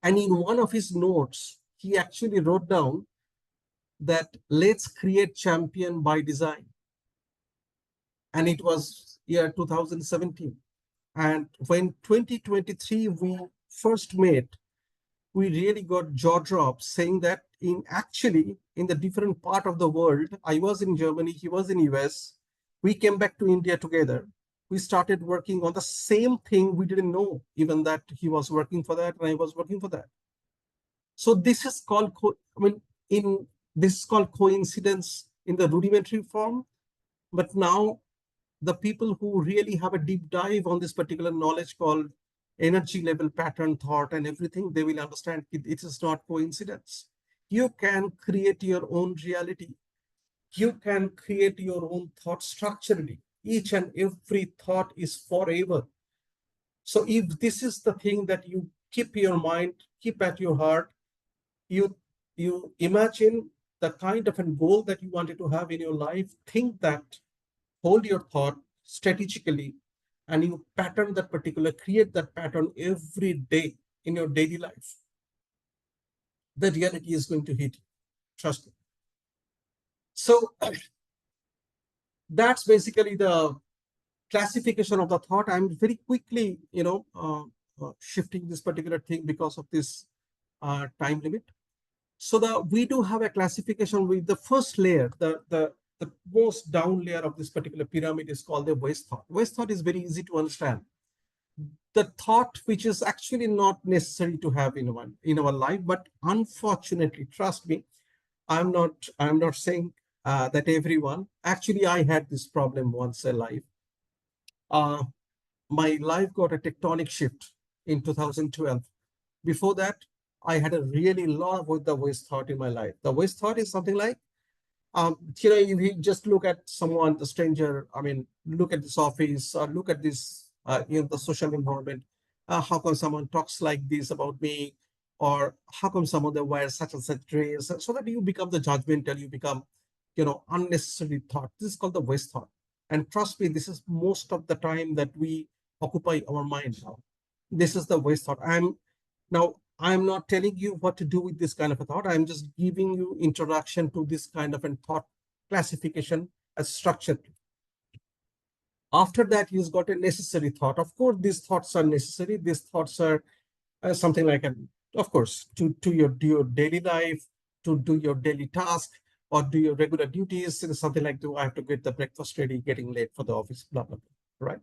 and in one of his notes he actually wrote down that let's create champion by design. And it was year 2017. And when 2023 we first met, we really got jaw drops, saying that in actually in the different part of the world, I was in Germany, he was in US, we came back to India together. We started working on the same thing. We didn't know even that he was working for that and I was working for that. So this is called, this is called coincidence in the rudimentary form. But now the people who really have a deep dive on this particular knowledge called energy level pattern thought and everything, they will understand it is not coincidence. You can create your own reality. You can create your own thought structurally. Each and every thought is forever. So if this is the thing that you keep your mind, keep at your heart, you you imagine the kind of a goal that you wanted to have in your life, think that, hold your thought strategically, and you pattern that particular, create that pattern every day in your daily life. the reality is going to hit you. Trust me. So that's basically the classification of the thought. I'm very quickly, shifting this particular thing because of this time limit. So we do have a classification with the first layer, the most down layer of this particular pyramid is called the waste thought. Waste thought is very easy to understand. The thought which is actually not necessary to have in our life, but unfortunately, trust me, I'm not saying that everyone. Actually, I had this problem once in life. Uh, my life got a tectonic shift in 2012. Before that, I had a really lot with the waste thought in my life. The waste thought is something like, if you just look at someone, the stranger, I mean, look at this office, or look at this, the social environment. How come someone talks like this about me? Or how come someone they wear such and such dress? So that you become the judgmental, you become, unnecessary thought. This is called the waste thought. And trust me, this is most of the time that we occupy our mind now. This is the waste thought. I'm not telling you what to do with this kind of a thought. I'm just giving you introduction to this kind of a thought classification as structured. After that, he's got a necessary thought. Of course, these thoughts are necessary. These thoughts are something like, of course, to do your daily life, to do your daily task, or do your regular duties. Something like, do I have to get the breakfast ready, getting late for the office, blah, blah, blah, right?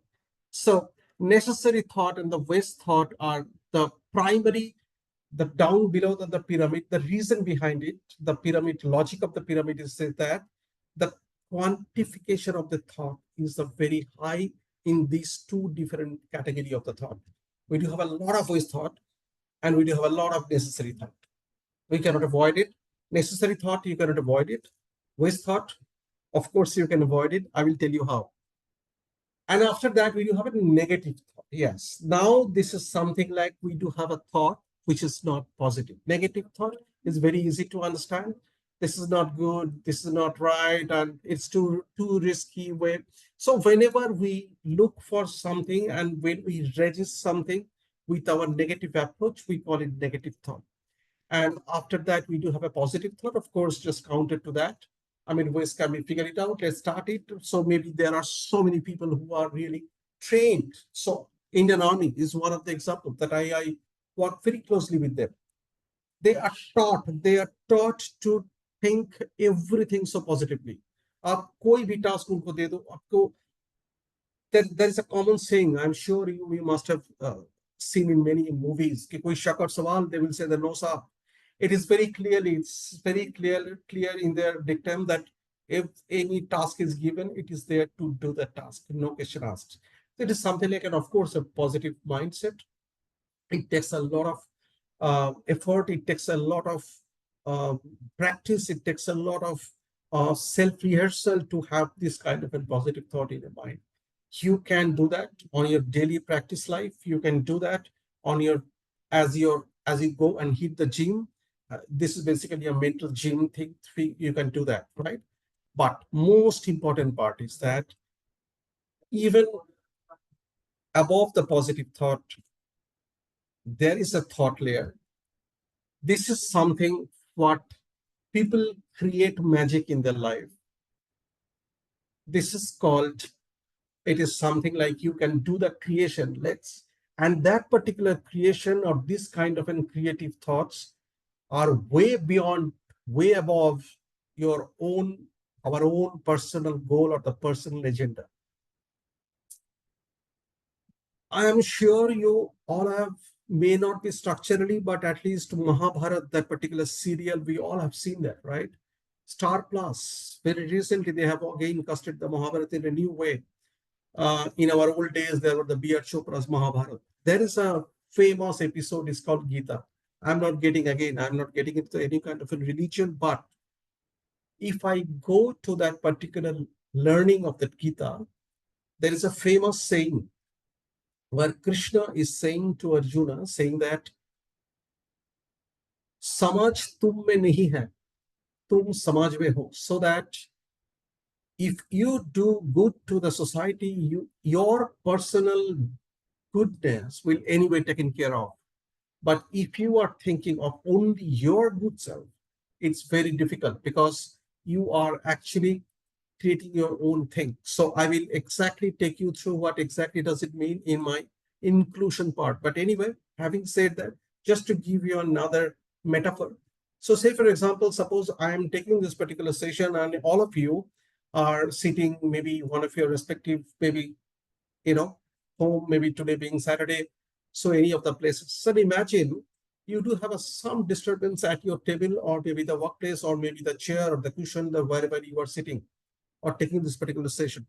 So necessary thought and the waste thought are the primary, the down below the pyramid. The reason behind it, the pyramid logic of the pyramid is that the quantification of the thought is a very high in these two different category of the thought. We do have a lot of waste thought and we do have a lot of necessary thought. We cannot avoid it. Necessary thought, you cannot avoid it. Waste thought, of course, you can avoid it. I will tell you how. And after that, we do have a negative thought. Yes. Now, this is something like we do have a thought which is not positive. Negative thought is very easy to understand. This is not good. This is not right. And it's too risky way. So whenever we look for something and when we register something with our negative approach, we call it negative thought. And after that, we do have a positive thought, of course, just counted to that. I mean, ways can we figure it out? Let's start it. So maybe there are so many people who are really trained. So Indian Army is one of the examples that I work very closely with them. They are taught to think everything so positively. आप कोई भी task उनको दे दो, आपको there is a common saying. I'm sure you must have seen in many movies. कि कोई शक और सवाल, they will say the no sir. It is very clearly, it's very clear in their dictum that if any task is given, it is there to do the task, no question asked. It is something like, and of course, a positive mindset. It takes a lot of effort. It takes a lot of practice. It takes a lot of self-rehearsal to have this kind of a positive thought in your mind. You can do that on your daily practice life. You can do that on your as you go and hit the gym. This is basically a mental gym thing. You can do that, right? But most important part is that even above the positive thought, there is a thought layer. This is something what people create magic in their life. This is called, it is something like you can do the creation. And that particular creation or this kind of creative thoughts are way beyond, way above our own personal goal or the personal agenda. I am sure you all have, may not be structurally, but at least Mahabharat, that particular serial, we all have seen that, right? Star Plus, very recently, they have again casted the Mahabharat in a new way. In our old days, there were the B.R. Chopra's Mahabharat. There is a famous episode, it's called Gita. I'm not getting into any kind of a religion, but if I go to that particular learning of the Gita, there is a famous saying where Krishna is saying to Arjuna, saying that Samaj tum mein nahi hai, tum samaj mein ho. So that if you do good to the society, your personal goodness will anyway taken care of. But if you are thinking of only your good self, it's very difficult because you are actually creating your own thing. So I will exactly take you through what exactly does it mean in my inclusion part. But anyway, having said that, just to give you another metaphor. So say, for example, suppose I am taking this particular session and all of you are sitting, maybe one of your respective, maybe, you know, home, maybe today being Saturday. So any of the places. So imagine you do have some disturbance at your table or maybe the workplace or maybe the chair or the cushion or wherever you are sitting or taking this particular session.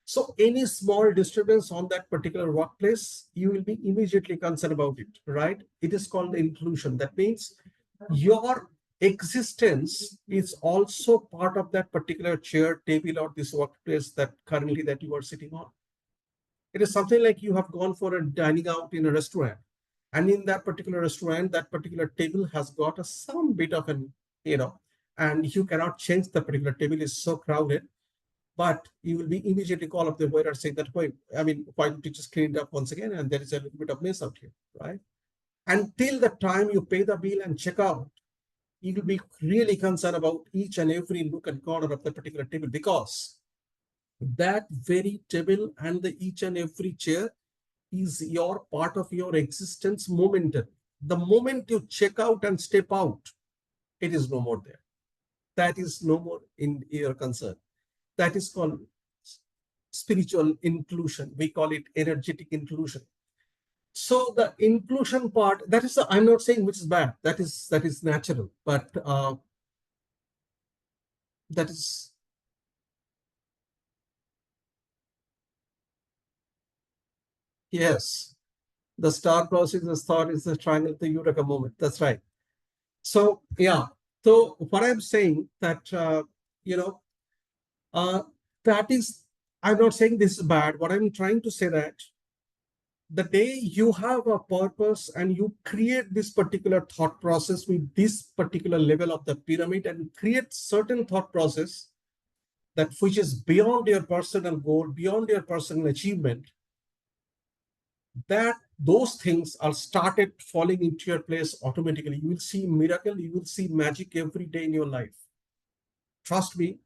So any small disturbance on that particular workplace, you will be immediately concerned about it, right? It is called inclusion. That means your existence is also part of that particular chair, table, or this workplace that currently that you are sitting on. It is something like you have gone for a dining out in a restaurant, and in that particular restaurant, that particular table has got some bit of an, you know, and you cannot change the particular table is so crowded, but you will be immediately call up the waiter saying that, wait, I mean, why don't you just clean it up once again? And there is a little bit of mess out here, right? Until the time you pay the bill and check out, you will be really concerned about each and every nook and corner of the particular table because that very table and the each and every chair is your part of your existence momentum. The moment you check out and step out, it is no more there. That is no more in your concern. That is called spiritual inclusion. We call it energetic inclusion. So the inclusion part, that is, I'm not saying which is bad. That is natural, but that is, yes. The star crossing the star is the triangle of the Eureka moment. That's right. So yeah. So what I'm saying that you know uh, that is, I'm not saying this is bad. What I'm trying to say that the day you have a purpose and you create this particular thought process with this particular level of the pyramid and create certain thought process that which is beyond your personal goal, beyond your personal achievement, that those things are started falling into your place automatically. You will see miracle, you will see magic every day in your life. Trust me,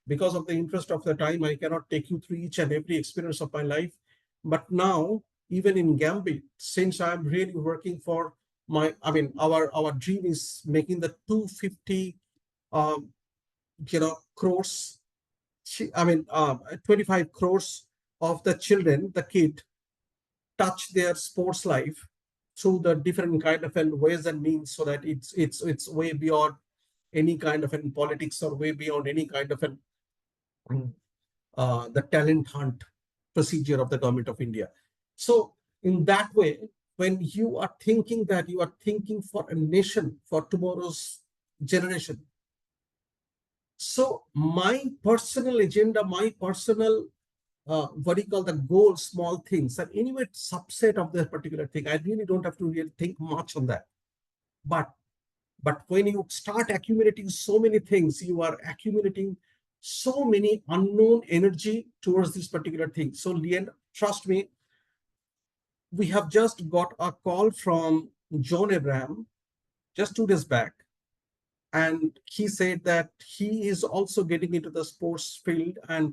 because of the interest of the time, I cannot take you through each and every experience of my life. But now, even in Gambit, since I'm really working for my, I mean, our dream is making the 250, um, crores. I mean, 25 crores of the children, the kid, touch their sports life through the different kind of ways and means, so that it's way beyond any kind of politics or way beyond any kind of the talent hunt procedure of the government of India. So in that way, when you are thinking that you are thinking for a nation, for tomorrow's generation. So my personal agenda, my personal what do you call the goal, small things, and anyway, subset of that particular thing. I really don't have to really think much on that. But when you start accumulating so many things, you are accumulating so many unknown energy towards this particular thing. So, Leon, trust me, we have just got a call from John Abraham just 2 days back. And he said that he is also getting into the sports field and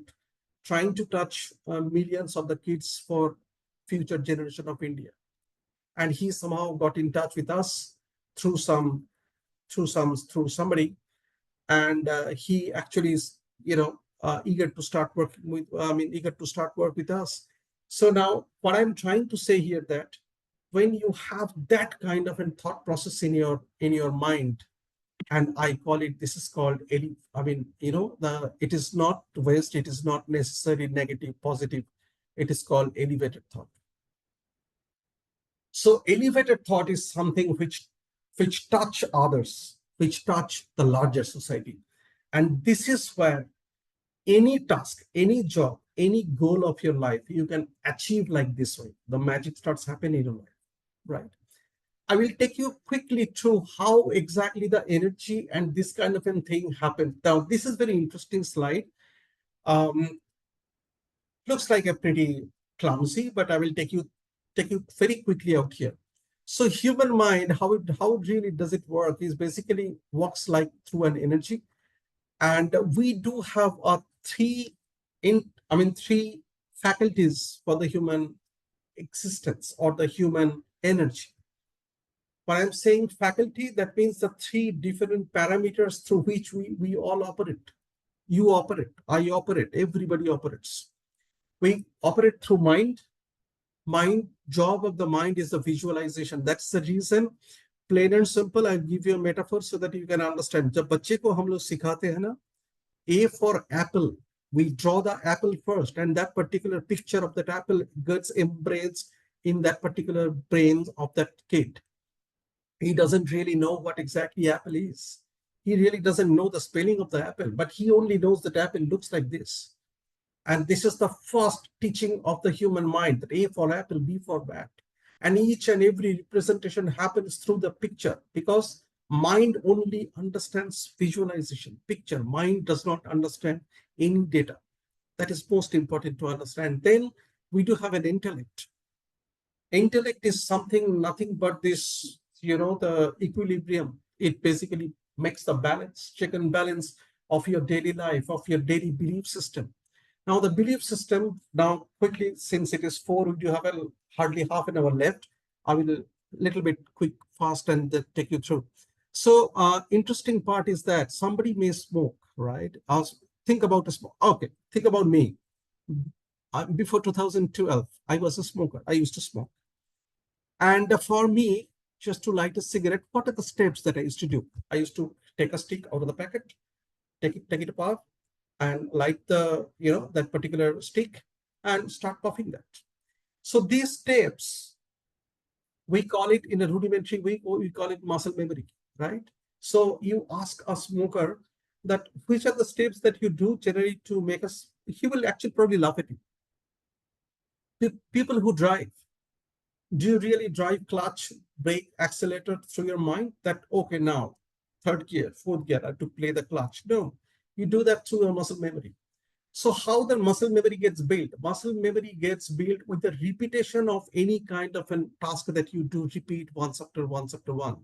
trying to touch millions of the kids for future generation of India. And he somehow got in touch with us through somebody, and he actually is eager to start working with. I mean, eager to start work with us. So now, what I'm trying to say here that when you have that kind of a thought process in your mind, and I call it, this is called I mean, it is not waste, it is not necessarily negative, positive. It is called elevated thought. So elevated thought is something which touch others, which touch the larger society. And this is where any task, any job, any goal of your life, you can achieve like this way. The magic starts happening in your life, right? I will take you quickly through how exactly the energy and this kind of a thing happens. Now, this is very interesting slide. Looks like a pretty clumsy, but I will take you very quickly out here. So human mind, how it really does it work is basically works like through an energy. And we do have three faculties for the human existence or the human energy. When I'm saying faculty, that means the three different parameters through which we all operate. You operate, I operate, everybody operates. We operate through mind. Mind, job of the mind is the visualization. That's the reason, plain and simple, I'll give you a metaphor so that you can understand. जब बच्चे को हम लोग सिखाते हैं ना, A for apple, we draw the apple first, and that particular picture of that apple gets embraced in that particular brain of that kid. He doesn't really know what exactly apple is. He really doesn't know the spelling of the apple, but he only knows that apple looks like this. And this is the first teaching of the human mind, that A for apple, B for bat. And each and every representation happens through the picture, because mind only understands visualization, picture. Mind does not understand any data. That is most important to understand. Then we do have an intellect. Intellect is something, nothing but this, the equilibrium. It basically makes the balance, check and balance of your daily life, of your daily belief system. Now the belief system, now quickly, since it is 4, we do have hardly half an hour left. I will a little bit quick, fast, and take you through. So interesting part is that somebody may smoke, right? Think about a smoke. Okay, think about me. Before 2012, I was a smoker. I used to smoke. And for me, just to light a cigarette, what are the steps that I used to do? I used to take a stick out of the packet, take it apart, and light that particular stick and start puffing that. So these steps, we call it in a rudimentary way, or we call it muscle memory, right? So you ask a smoker that which are the steps that you do generally to make us, he will actually probably laugh at you. People who drive, do you really drive clutch, brake, accelerator through your mind that, okay, now third gear, fourth gear, I have to play the clutch? No, you do that through your muscle memory. So how the muscle memory gets built? Muscle memory gets built with the repetition of any kind of a task that you do repeat once after once after one.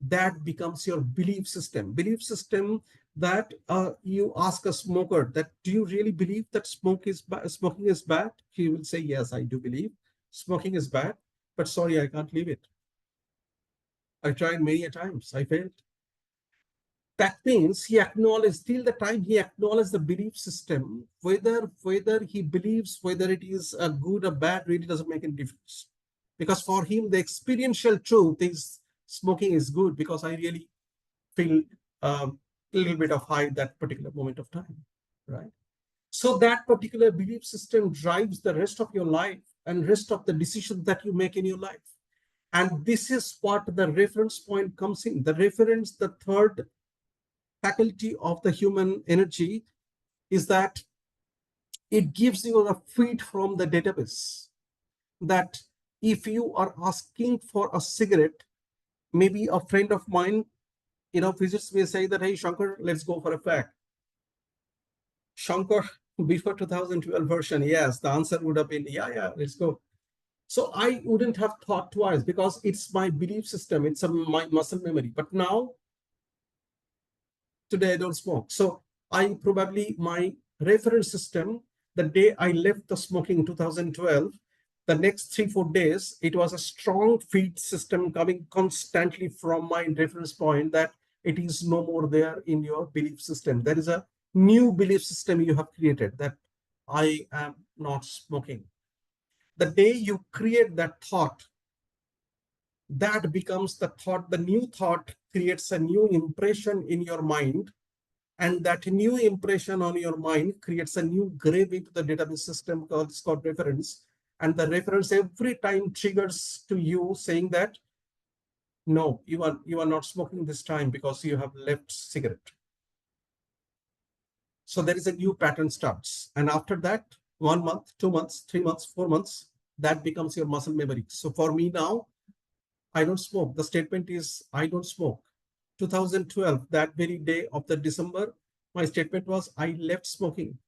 That becomes your belief system. Belief system that you ask a smoker that, do you really believe that smoking is bad? He will say, yes, I do believe smoking is bad, but sorry, I can't leave it. I tried many a times, I failed. That means he acknowledged, till the time he acknowledged the belief system, whether he believes whether it is a good or bad really doesn't make any difference. Because for him, the experiential truth is smoking is good because I really feel a little bit of high that particular moment of time, right? So that particular belief system drives the rest of your life and rest of the decisions that you make in your life. And this is what the reference point comes in. The reference, the third faculty of the human energy, is that it gives you a feed from the database. That if you are asking for a cigarette, maybe a friend of mine, visits me, say that, hey, Shankar, let's go for a fag. Shankar, before 2012 version, yes, the answer would have been, yeah, let's go. So I wouldn't have thought twice because it's my belief system, it's my muscle memory. But now, today I don't smoke. So my reference system, the day I left the smoking in 2012, the next 3-4 days, it was a strong feed system coming constantly from my reference point that it is no more there in your belief system. There is a new belief system you have created that I am not smoking. The day you create that thought, that becomes the thought. The new thought creates a new impression in your mind, and that new impression on your mind creates a new grave into the database system called reference. And the reference every time triggers to you saying that, no, you are not smoking this time because you have left cigarette. So there is a new pattern starts. And after that, 1 month, 2 months, 3 months, 4 months, that becomes your muscle memory. So for me now, I don't smoke. The statement is, I don't smoke. 2012, that very day of the December, my statement was, I left smoking.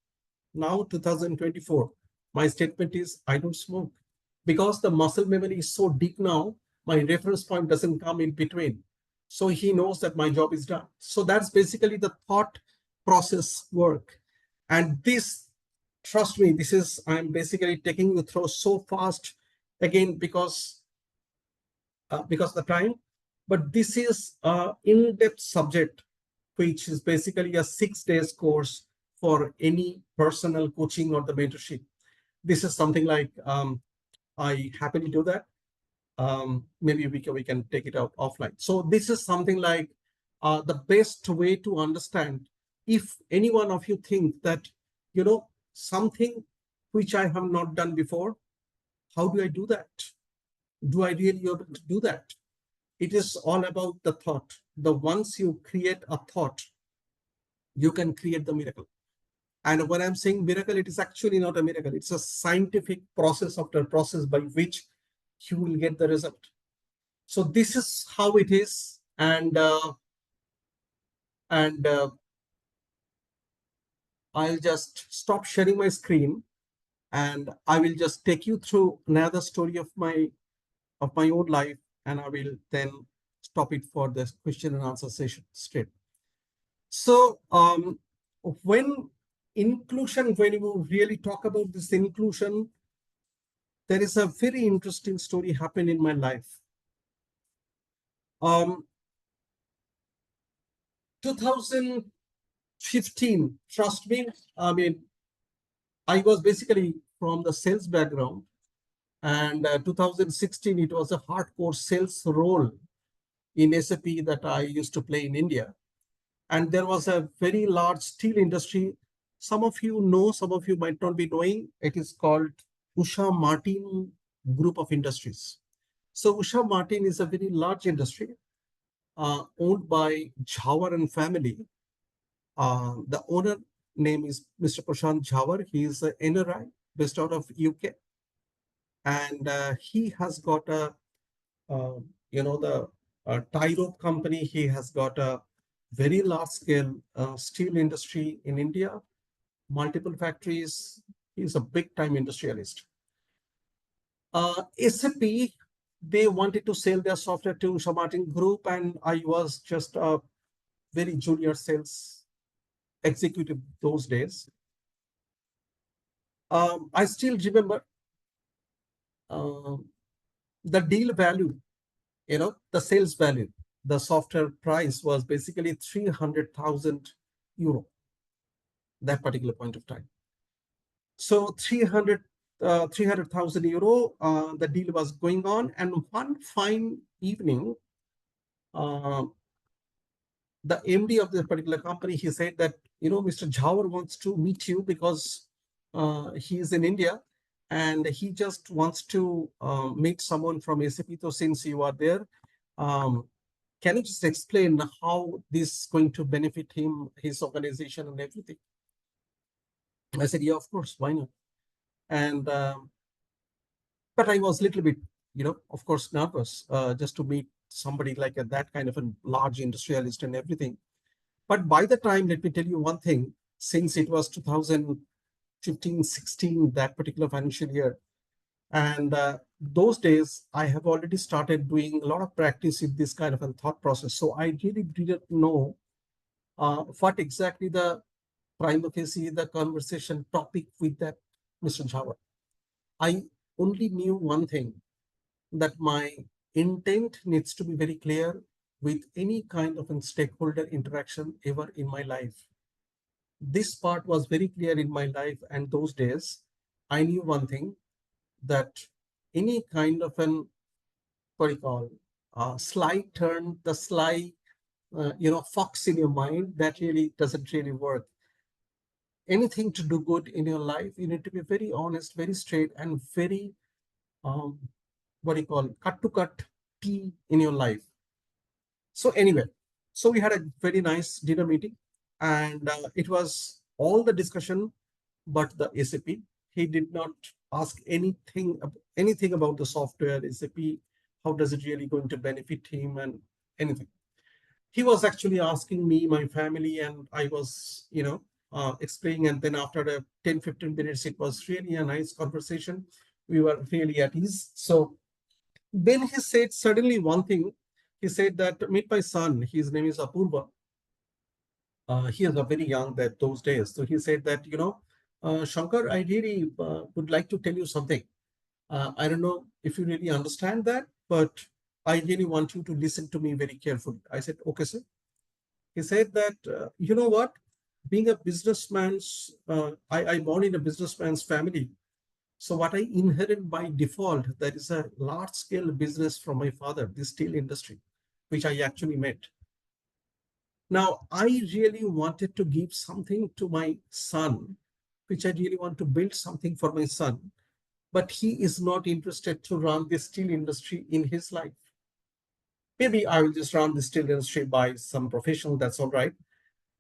Now 2024, my statement is, I don't smoke. Because the muscle memory is so deep now, My reference point doesn't come in between. So he knows that my job is done. So that's basically the thought process work. And this, trust me, this is, I'm basically taking you through so fast again because of the time. But this is a in-depth subject, which is basically a 6 days course for any personal coaching or the mentorship. This is something like I happily do that. Maybe we can take it out offline. So this is something like the best way to understand. If any one of you think that, something which I have not done before, how do I do that? Do I really able to do that? It is all about the thought. The once you create a thought, you can create the miracle. And when I'm saying miracle, it is actually not a miracle. It's a scientific process after process by which you will get the result. So this is how it is. And I'll just stop sharing my screen, and I will just take you through another story of my own life, and I will then stop it for the question and answer session straight. So when when you really talk about this inclusion, there is a very interesting story happened in my life. 2015, trust me, I mean, I was basically from the sales background, and 2016, it was a hardcore sales role in SAP that I used to play in India. And there was a very large steel industry. Some of you know, some of you might not be knowing. It is called Usha Martin Group of Industries. So Usha Martin is a very large industry owned by Jhawar and family. The owner name is Mr. Prashant Jhawar. He is an NRI based out of UK, and he has got a the tie rope company. He has got a very large scale steel industry in India, multiple factories. He's a big time industrialist. SAP, they wanted to sell their software to Usha Martin Group, and I was just a very junior sales executive those days. I still remember uh, the deal value, the sales value, the software price was basically 300,000 euro that particular point of time. So 300,000 euro, the deal was going on. And one fine evening, uh, the MD of this particular company, he said that, Mr. Jhawar wants to meet you because he is in India and he just wants to meet someone from SAP. So since you are there, um, can you just explain how this is going to benefit him, his organization and everything? I said, yeah, of course, why not? And but I was a little bit, of course, nervous just to meet somebody like that kind of a large industrialist and everything. But by the time, let me tell you one thing, since it was 2015, 16, that particular financial year, and those days, I have already started doing a lot of practice in this kind of a thought process. So I really didn't know what exactly the prima facie, the conversation topic with that Mr. Jhawar. I only knew one thing, that my intent needs to be very clear with any kind of a stakeholder interaction ever in my life. This part was very clear in my life, and those days I knew one thing, that any kind of an, what do you call, sly turn, the sly fox in your mind, that really doesn't really work. Anything to do good in your life, you need to be very honest, very straight, and very um, what do you call, cut to cut tea in your life. So anyway, so we had a very nice dinner meeting, and it was all the discussion, but the SAP. He did not ask anything about the software SAP. How does it really going to benefit him and anything? He was actually asking me, my family, and I was, explaining. And then after 10-15 minutes, it was really a nice conversation. We were really at ease. So Then he said suddenly one thing. He said that meet my son. His name is Apurva. He is a very young that those days. So he said that, Shankar, I really would like to tell you something. I don't know if you really understand that, but I really want you to listen to me very carefully. I said, okay, sir. He said that, you know what? Being a businessman's, I born in a businessman's family. So what I inherit by default, that is a large scale business from my father, the steel industry, which I actually met. Now, I really wanted to give something to my son, which I really want to build something for my son, but he is not interested to run the steel industry in his life. Maybe I will just run the steel industry by some professional, that's all right.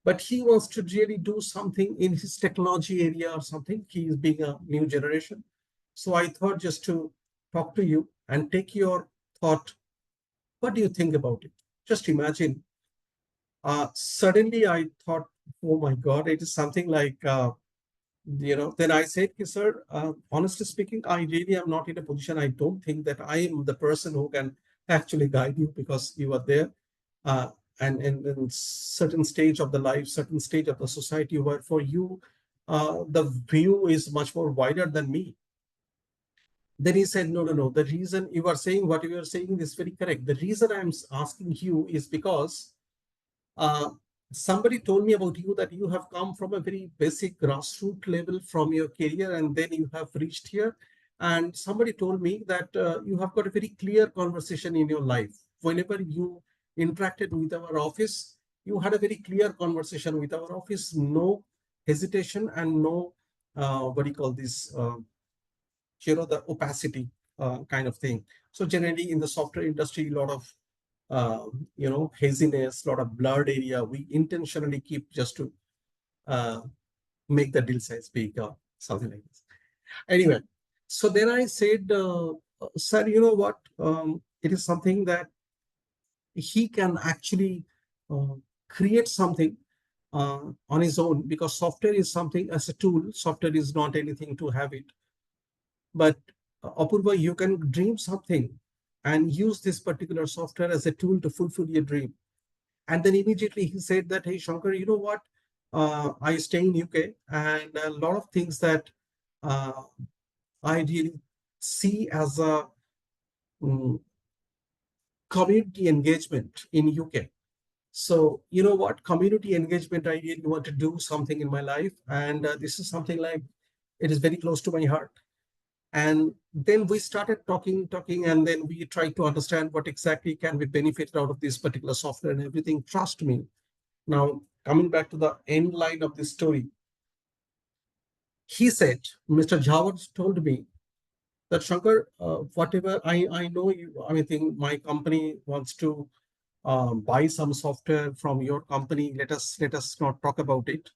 But he wants to really do something in his technology area or something. He is being a new generation. So I thought just to talk to you and take your thought. What do you think about it? Just imagine. Suddenly I thought, oh my God, it is something like, then I said, sir, honestly speaking, I really am not in a position. I don't think that I am the person who can actually guide you because you are there. Uh, and in certain stage of the life, certain stage of the society where for you, the view is much more wider than me. Then he said, no, no, no. The reason you are saying what you are saying is very correct. The reason I'm asking you is because uh, somebody told me about you that you have come from a very basic grassroots level from your career and then you have reached here. And somebody told me that you have got a very clear conversation in your life. Whenever you interacted with our office, you had a very clear conversation with our office, no hesitation and no, what do you call this, the opacity kind of thing. So generally in the software industry, a lot of haziness, a lot of blurred area. We intentionally keep just to uh, make the deal size big or something like this. Anyway, so then I said, sir, you know what? It is something that he can actually uh, create something on his own because software is something as a tool. Software is not anything to have it. But Apurva, you can dream something and use this particular software as a tool to fulfill your dream. And then immediately he said that, hey, Shankar, you know what? I stay in UK and a lot of things that uh, I really see as a community engagement in UK. So, you know what? Community engagement, I really want to do something in my life. And this is something like, it is very close to my heart. And then we started talking, and then we tried to understand what exactly can be benefited out of this particular software and everything. Trust me. Now, coming back to the end line of this story, he said, Mr. Jawad told me that Shankar, whatever I know you, I mean, think my company wants to buy some software from your company. Let us not talk about it.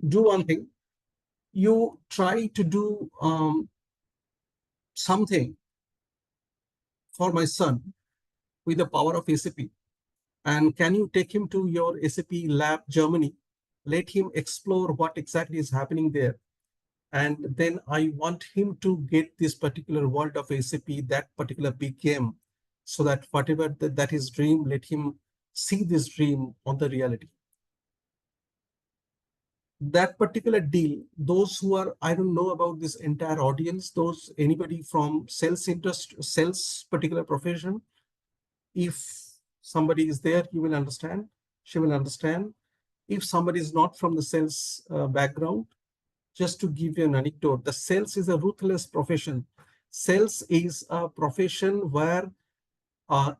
Do one thing. You try to do something for my son with the power of SAP. And can you take him to your SAP lab, Germany? Let him explore what exactly is happening there. And then I want him to get this particular world of SAP, that particular big game, so that whatever that his dream, let him see this dream on the reality. That particular deal, those who are, I don't know about this entire audience, those anybody from sales interest, sales particular profession, if somebody is there, you will understand, she will understand. If somebody is not from the sales background, just to give you an anecdote, the sales is a ruthless profession. Sales is a profession where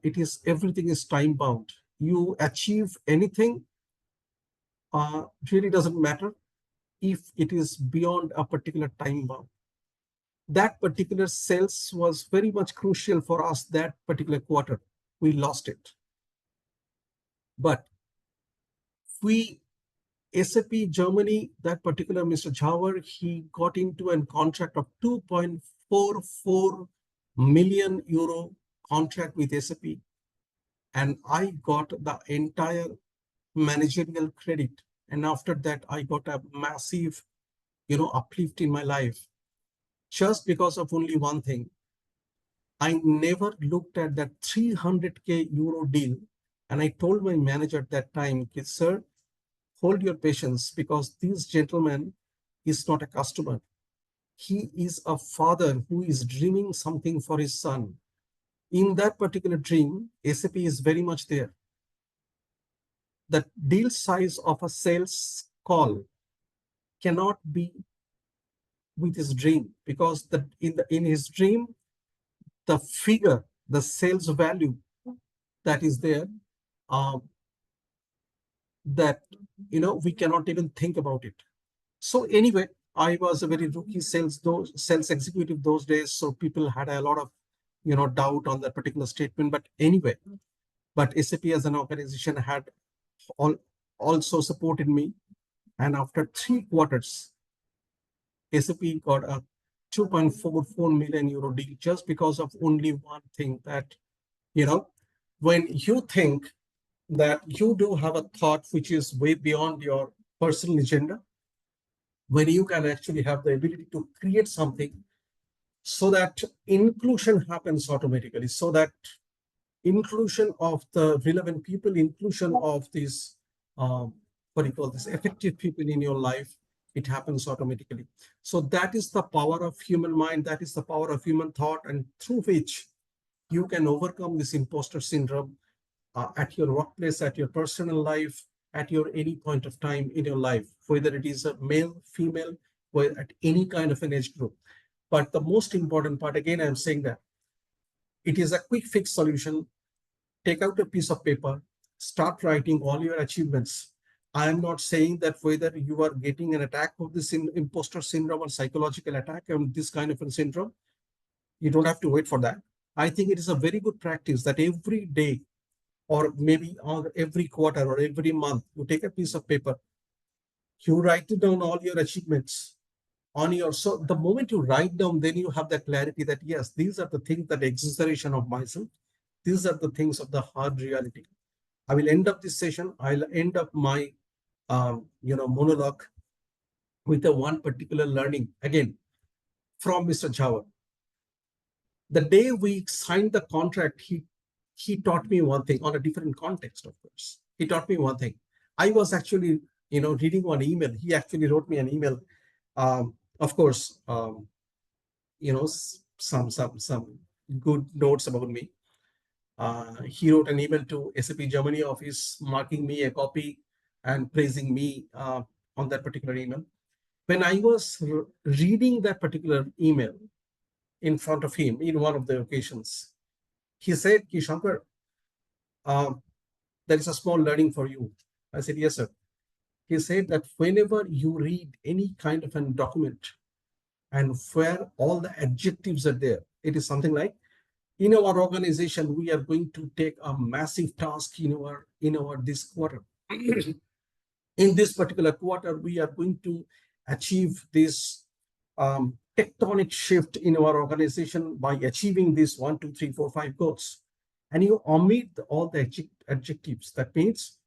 it is everything is time bound. You achieve anything, really doesn't matter if it is beyond a particular time bound. That particular sales was very much crucial for us that particular quarter. We lost it. But we SAP Germany, that particular Mr. Jawar, he got into a contract of 2.44 million euro contract with SAP. And I got the entire managerial credit. And after that, I got a massive, uplift in my life just because of only one thing. I never looked at that 300K euro deal. And I told my manager at that time, sir, hold your patience because this gentleman is not a customer. He is a father who is dreaming something for his son. In that particular dream, SAP is very much there. The deal size of a sales call cannot be with his dream because in his dream, the figure, the sales value that is there, uh, that we cannot even think about it. So anyway, I was a very rookie sales executive those days, so people had a lot of doubt on that particular statement. But anyway, but SAP as an organization had all also supported me, and after 3 quarters, SAP got a 2.44 million euro deal just because of only one thing that you know when you think that you do have a thought which is way beyond your personal agenda, when you can actually have the ability to create something so that inclusion happens automatically, so that inclusion of the relevant people, inclusion of these, what do you call this, effective people in your life, it happens automatically. So that is the power of human mind, that is the power of human thought, and through which you can overcome this imposter syndrome at your workplace, at your personal life, at your any point of time in your life, whether it is a male, female, or at any kind of an age group. But the most important part, again, I'm saying that it is a quick fix solution. Take out a piece of paper, start writing all your achievements. I am not saying that whether you are getting an attack of this imposter syndrome or psychological attack and this kind of a syndrome, you don't have to wait for that. I think it is a very good practice that every day or maybe on every quarter or every month, you take a piece of paper, you write down all your achievements on your, so the moment you write down, then you have the clarity that yes, these are the things, that exaggeration of myself, these are the things of the hard reality. I will end up this session, I'll end up my monologue with a one particular learning again from Mr. Jhawar. The day we signed the contract, he taught me one thing on a different context, of course. He taught me one thing. I was actually, reading one email. He actually wrote me an email. Of course, some good notes about me. He wrote an email to SAP Germany office, marking me a copy and praising me on that particular email. When I was reading that particular email in front of him in one of the occasions, he said, Shankar, there is a small learning for you. I said, yes, sir. He said that whenever you read any kind of a document and where all the adjectives are there, it is something like, in our organization, we are going to take a massive task in our this quarter. In this particular quarter, we are going to achieve this tectonic shift in our organization by achieving these 1, 2, 3, 4, 5 goals. And you omit all the adjectives. That means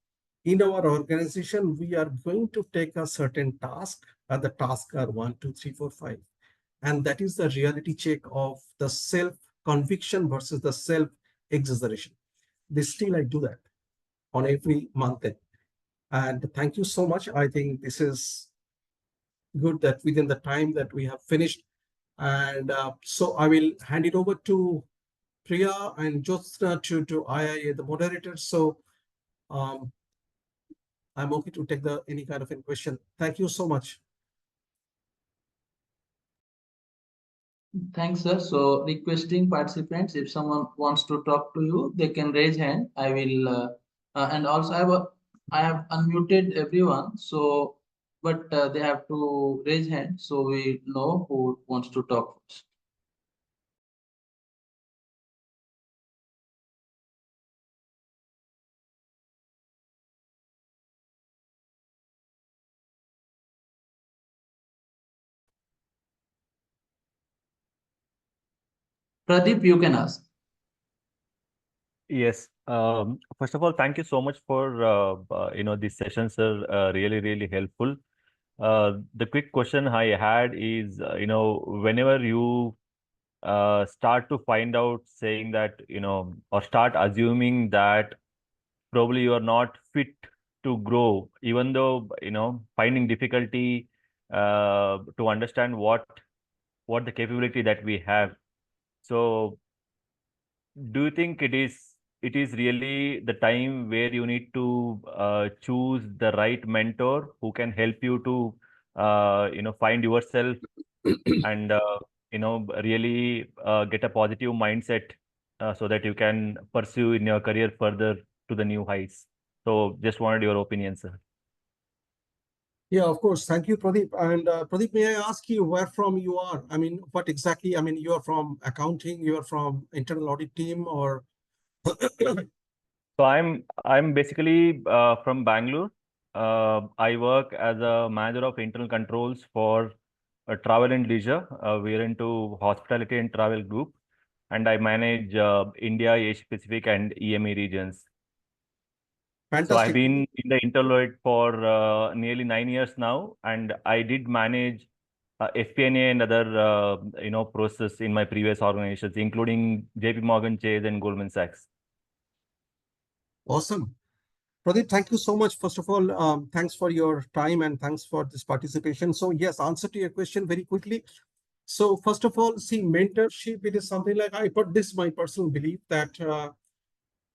in our organization, we are going to take a certain task, and the tasks are 1, 2, 3, 4, 5. And that is the reality check of the self-conviction versus the self-exaggeration. Still, I do that on every month end. And thank you so much. I think this is good that within the time that we have finished. And so I will hand it over to Priya and Jyotsna to IIA, the moderators. So um, I'm okay to take any kind of a question. Thank you so much. Thanks, sir. So, requesting participants, if someone wants to talk to you, they can raise hand. I will, and also I have unmuted everyone. So, but they have to raise hand so we know who wants to talk first. Pradeep, you can ask. Yes. First of all, thank you so much for these sessions are really really helpful. The quick question I had is, whenever you start to find out saying that, or start assuming that probably you are not fit to grow, even though, finding difficulty to understand what the capability that we have. So do you think it is really the time where you need to choose the right mentor who can help you to find yourself and really get a positive mindset so that you can pursue in your career further to the new heights? So just wanted your opinion, sir. Yeah, of course. Thank you, Pradeep. And Pradeep, may I ask you where from you are? I mean, what exactly? I mean, you are from accounting, you are from internal audit team, or So I'm basically from Bangalore. I work as a manager of internal controls for travel and leisure. We're into hospitality and travel group, and I manage India, Asia Pacific, and EME regions. So I've fantastic. been in the Interloid for nearly 9 years now, and I did manage FP&A and other process in my previous organizations, including JP Morgan Chase and Goldman Sachs. Awesome. Pradeep, thank you so much. First of all, thanks for your time and thanks for this participation. So yes, answer to your question very quickly. So first of all, see, mentorship, it is something like, but this is my personal belief that,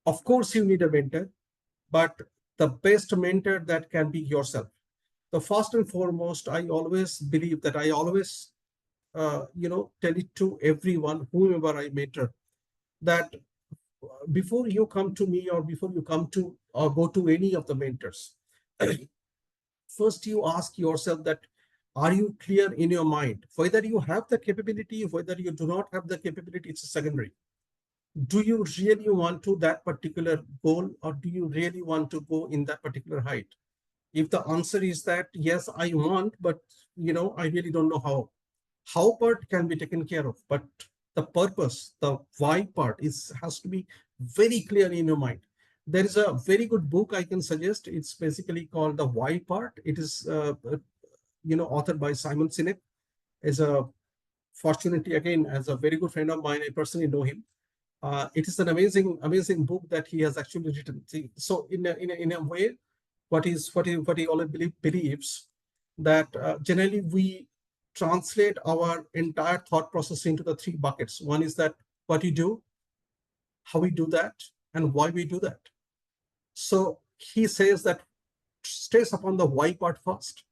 of course, you need a mentor, but the best mentor that can be yourself. The first and foremost, I always believe that I always, tell it to everyone, whomever I mentor, that before you come to me or before you come to or go to any of the mentors, first you ask yourself that, are you clear in your mind? Whether you have the capability, whether you do not have the capability, it's a secondary. Do you really want to that particular goal, or do you really want to go in that particular height? If the answer is that yes, I want, but I really don't know how part can be taken care of, but the purpose, the why part has to be very clear in your mind. There is a very good book I can suggest. It's basically called The Why Part. It is authored by Simon Sinek. Is a fortunately, again, as a very good friend of mine, I personally know him. It is an amazing book that he has actually written. See, so in a way, what he always believes that generally we translate our entire thought process into the three buckets. One is that what you do, how we do that, and why we do that. So he says that stress upon the why part first.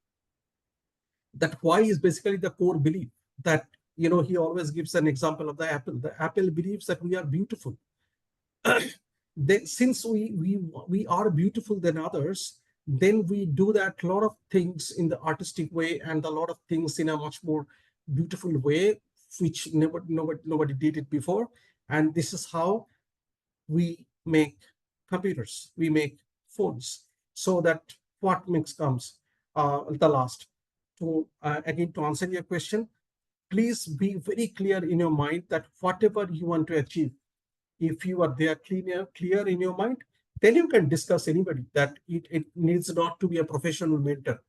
That why is basically the core belief that, he always gives an example of the apple. The apple believes that we are beautiful. Since we are beautiful than others, then we do that lot of things in the artistic way and a lot of things in a much more beautiful way, which nobody did it before. And this is how we make computers, we make phones. So that what makes comes the last. To again, to answer your question, please be very clear in your mind that whatever you want to achieve, if you are there clear in your mind, then you can discuss anybody. That it needs not to be a professional mentor.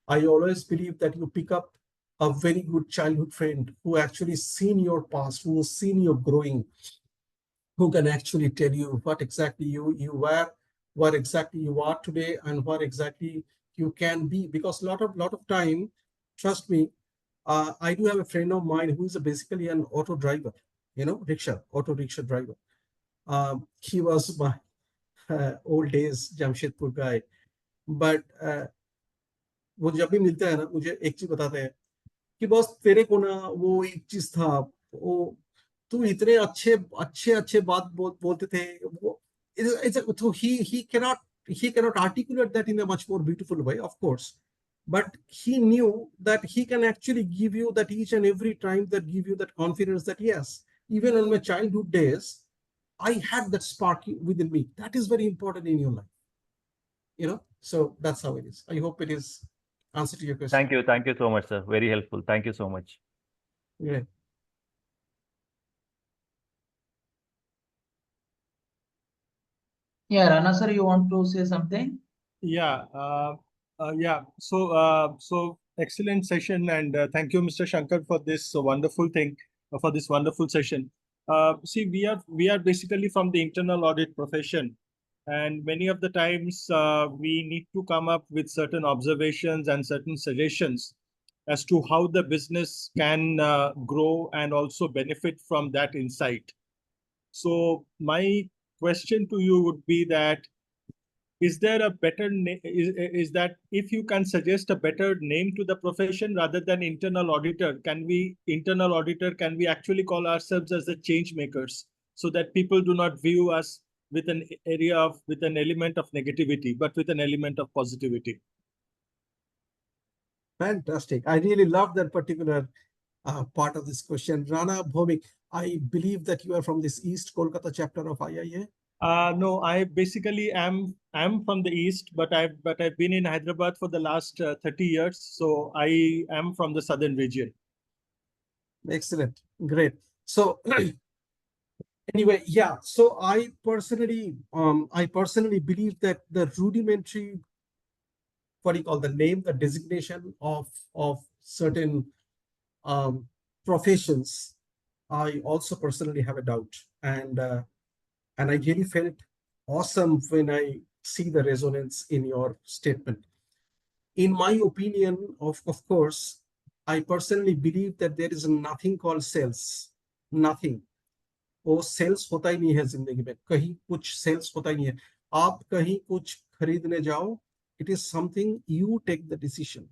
I always believe that you pick up a very good childhood friend who actually seen your past, who has seen you growing, who can actually tell you what exactly you were, what exactly you are today, and what exactly you can be. Because lot of time, trust me, I do have a friend of mine who is basically an auto driver, auto rickshaw driver. He was my old days Jamshedpur guy, but वो जब भी मिलता है ना, मुझे एक चीज बताते हैं कि बॉस तेरे को ना वो एक चीज था, वो तू इतने अच्छे अच्छे अच्छे बात बोलते थे वो, so he cannot articulate that in a much more beautiful way, of course, but he knew that he can actually give you that each and every time, that give you that confidence that yes, even on my childhood days, I had that spark within me. That is very important in your life. So that's how it is. I hope it is answer to your question. Thank you so much, sir. Very helpful. Thank you so much. Yeah. Yeah, Rana sir, you want to say something? Yeah, yeah. So excellent session, and thank you, Mr. Shankar, for this wonderful thing. for this wonderful session. See, we are basically from the internal audit profession, and many of the times we need to come up with certain observations and certain suggestions as to how the business can grow and also benefit from that insight. So my question to you would be that, is there a better is that if you can suggest a better name to the profession rather than internal auditor, can we actually call ourselves as the change makers, so that people do not view us with with an element of negativity, but with an element of positivity? Fantastic. I really love that particular part of this question. Rana Bhomik, I believe that you are from this East Kolkata chapter of IIA. No, I basically am from the east, but I've been in Hyderabad for the last 30 years, so I am from the southern region. Excellent, great. So anyway, yeah. So I personally believe that the rudimentary, what do you call the name, the designation of certain professions, I also personally have a doubt, and I really felt awesome when I see the resonance in your statement. In my opinion, of course, I personally believe that there is nothing called sales. Nothing. वो sales होता ही नहीं है जिंदगी में, कहीं कुछ sales होता ही नहीं है. आप कहीं कुछ खरीदने जाओ, it is something you take the decision.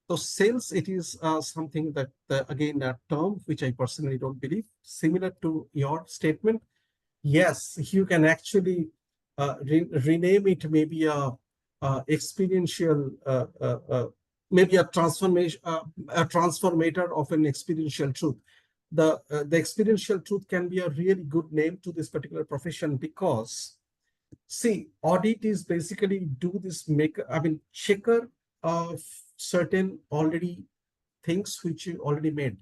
So sales, it is something that, again, a term which I personally don't believe. Similar to your statement, yes, you can actually rename it, maybe experiential, maybe a transformation, a transformator of an experiential truth. The experiential truth can be a really good name to this particular profession, because see, audit is basically do this checker of certain already things which you already made,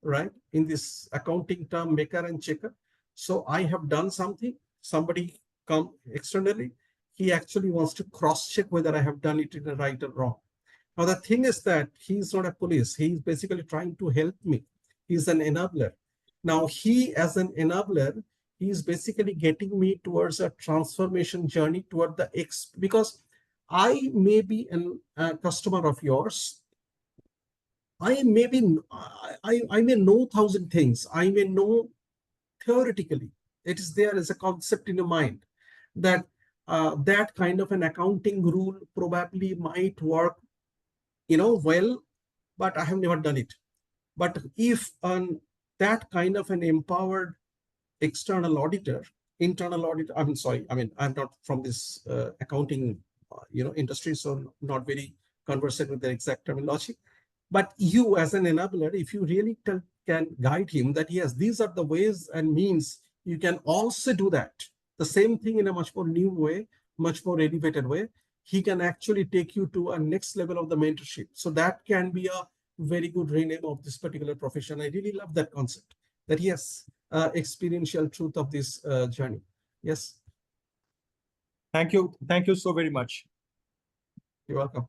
right? In this accounting term, maker and checker. So I have done something, somebody come externally, he actually wants to cross check whether I have done it in the right or wrong. Now the thing is that he's not a police, he's basically trying to help me. He's an enabler. Now he, as an enabler, he is basically getting me towards a transformation journey toward the because I may be a customer of yours. I may be, I may know 1,000 things. I may know theoretically. It is there as a concept in your mind that that kind of an accounting rule probably might work, well, but I have never done it. But if that kind of an empowered external auditor, internal auditor, I'm not from this accounting, industry, so not very conversant with the exact terminology. But you, as an enabler, if you really can guide him that yes, these are the ways and means, you can also do that. The same thing in a much more new way, much more elevated way. He can actually take you to a next level of the mentorship. So that can be a very good rename of this particular profession. I really love that concept. That yes, experiential truth of this journey. Yes. Thank you. Thank you so very much. You're welcome.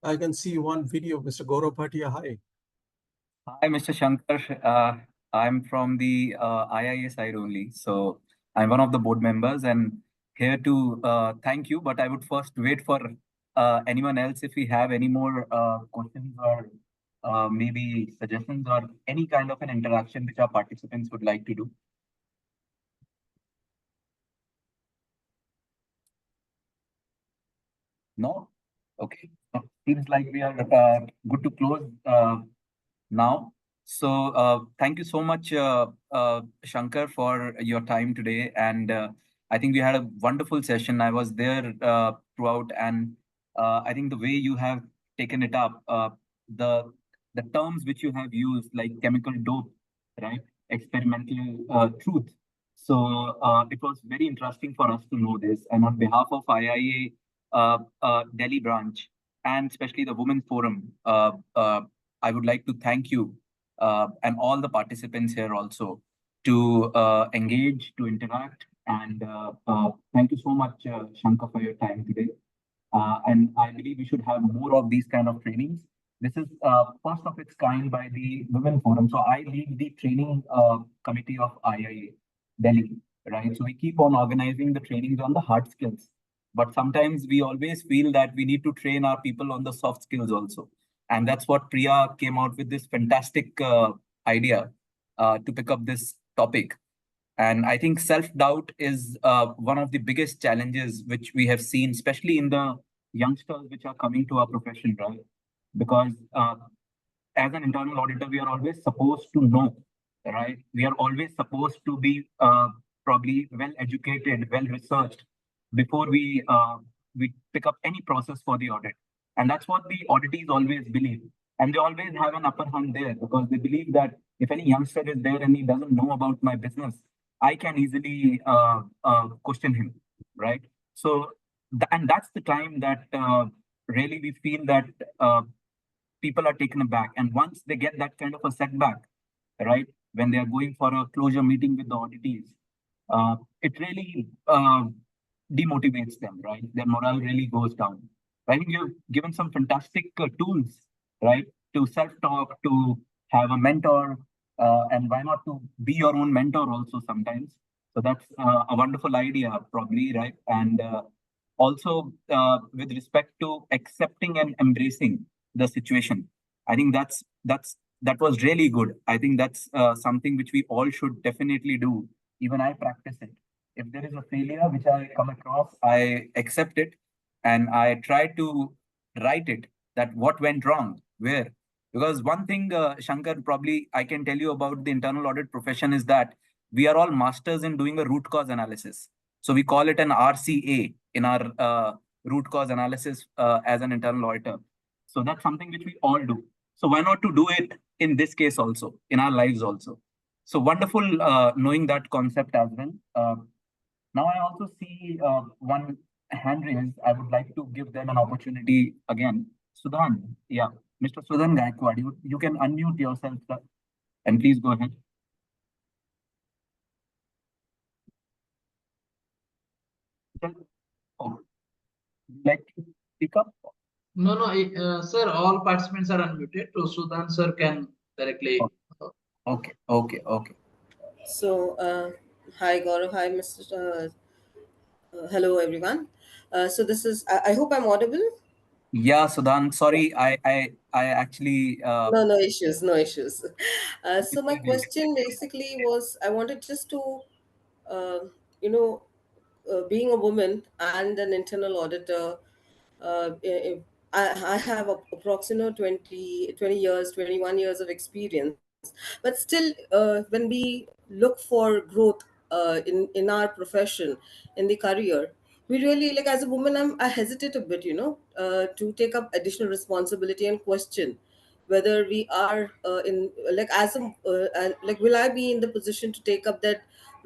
I can see one video, Mr. Gaurav Bhatia. Hi. Hi, Mr. Shankar. I'm from the IIA side only. So I'm one of the board members and here to thank you. But I would first wait for anyone else if we have any more questions or maybe suggestions or any kind of an interaction which our participants would like to do. No? Okay. Seems like we are good to close now. So thank you so much, Shankar, for your time today. And I think we had a wonderful session. I was there throughout, and I think the way you have taken it up, the terms which you have used, like chemical dope, right? Experimental truth. So it was very interesting for us to know this. And on behalf of IIA Delhi branch and especially the Women Forum, I would like to thank you and all the participants here also to engage, to interact. And thank you so much, Shankar, for your time today. And I believe we should have more of these kind of trainings. This is first of its kind by the Women Forum. So I lead the training committee of IIA Delhi, right? So we keep on organizing the trainings on the hard skills. But sometimes we always feel that we need to train our people on the soft skills also. And that's what Priya came out with this fantastic idea to pick up this topic. And I think self-doubt is one of the biggest challenges which we have seen, especially in the youngsters which are coming to our profession, right? Because as an internal auditor, we are always supposed to know, right? We are always supposed to be probably well educated, well researched before we pick up any process for the audit. And that's what the auditees always believe. And they always have an upper hand there because they believe that if any youngster is there and he doesn't know about my business, I can easily question him, right? So, and that's the time that really we feel that people are taken aback. And once they get that kind of a setback, right, when they are going for a closure meeting with the auditees, it really demotivates them, right? Their morale really goes down. I think you've given some fantastic tools, right, to self-talk, to have a mentor, and why not to be your own mentor also sometimes. So that's a wonderful idea, probably, right? And also with respect to accepting and embracing the situation, I think that was really good. I think that's something which we all should definitely do. Even I practice it. If there is a failure which I come across, I accept it and I try to write it that what went wrong, where. Because one thing, Shankar, probably I can tell you about the internal audit profession is that we are all masters in doing a root cause analysis. So we call it an RCA in our root cause analysis as an internal auditor. So that's something which we all do. So why not to do it in this case also, in our lives also? So wonderful knowing that concept as well. Now I also see one hand raised. I would like to give them an opportunity again. Sudhan, yeah, Mr. Sudhan Gaikwad, you can unmute yourself, sir, and please go ahead. Oh, like to pick up? No, sir, all participants are unmuted. So Sudhan sir can directly. Okay. So, hi Gaurav, hi Mr. Hello everyone. So this is. I hope I'm audible. Yeah, Sudhan, sorry, I actually No, no issues, no issues. So my disturbed you. question basically was, I wanted just to, uh, you know, being a woman and an internal auditor, if I have approximately 20 years, 21 years of experience. But still, when we look for growth in our profession, in the career, we really, like as a woman, I hesitate a bit, to take up additional responsibility and question whether we are in like as a like will I be in the position to take up that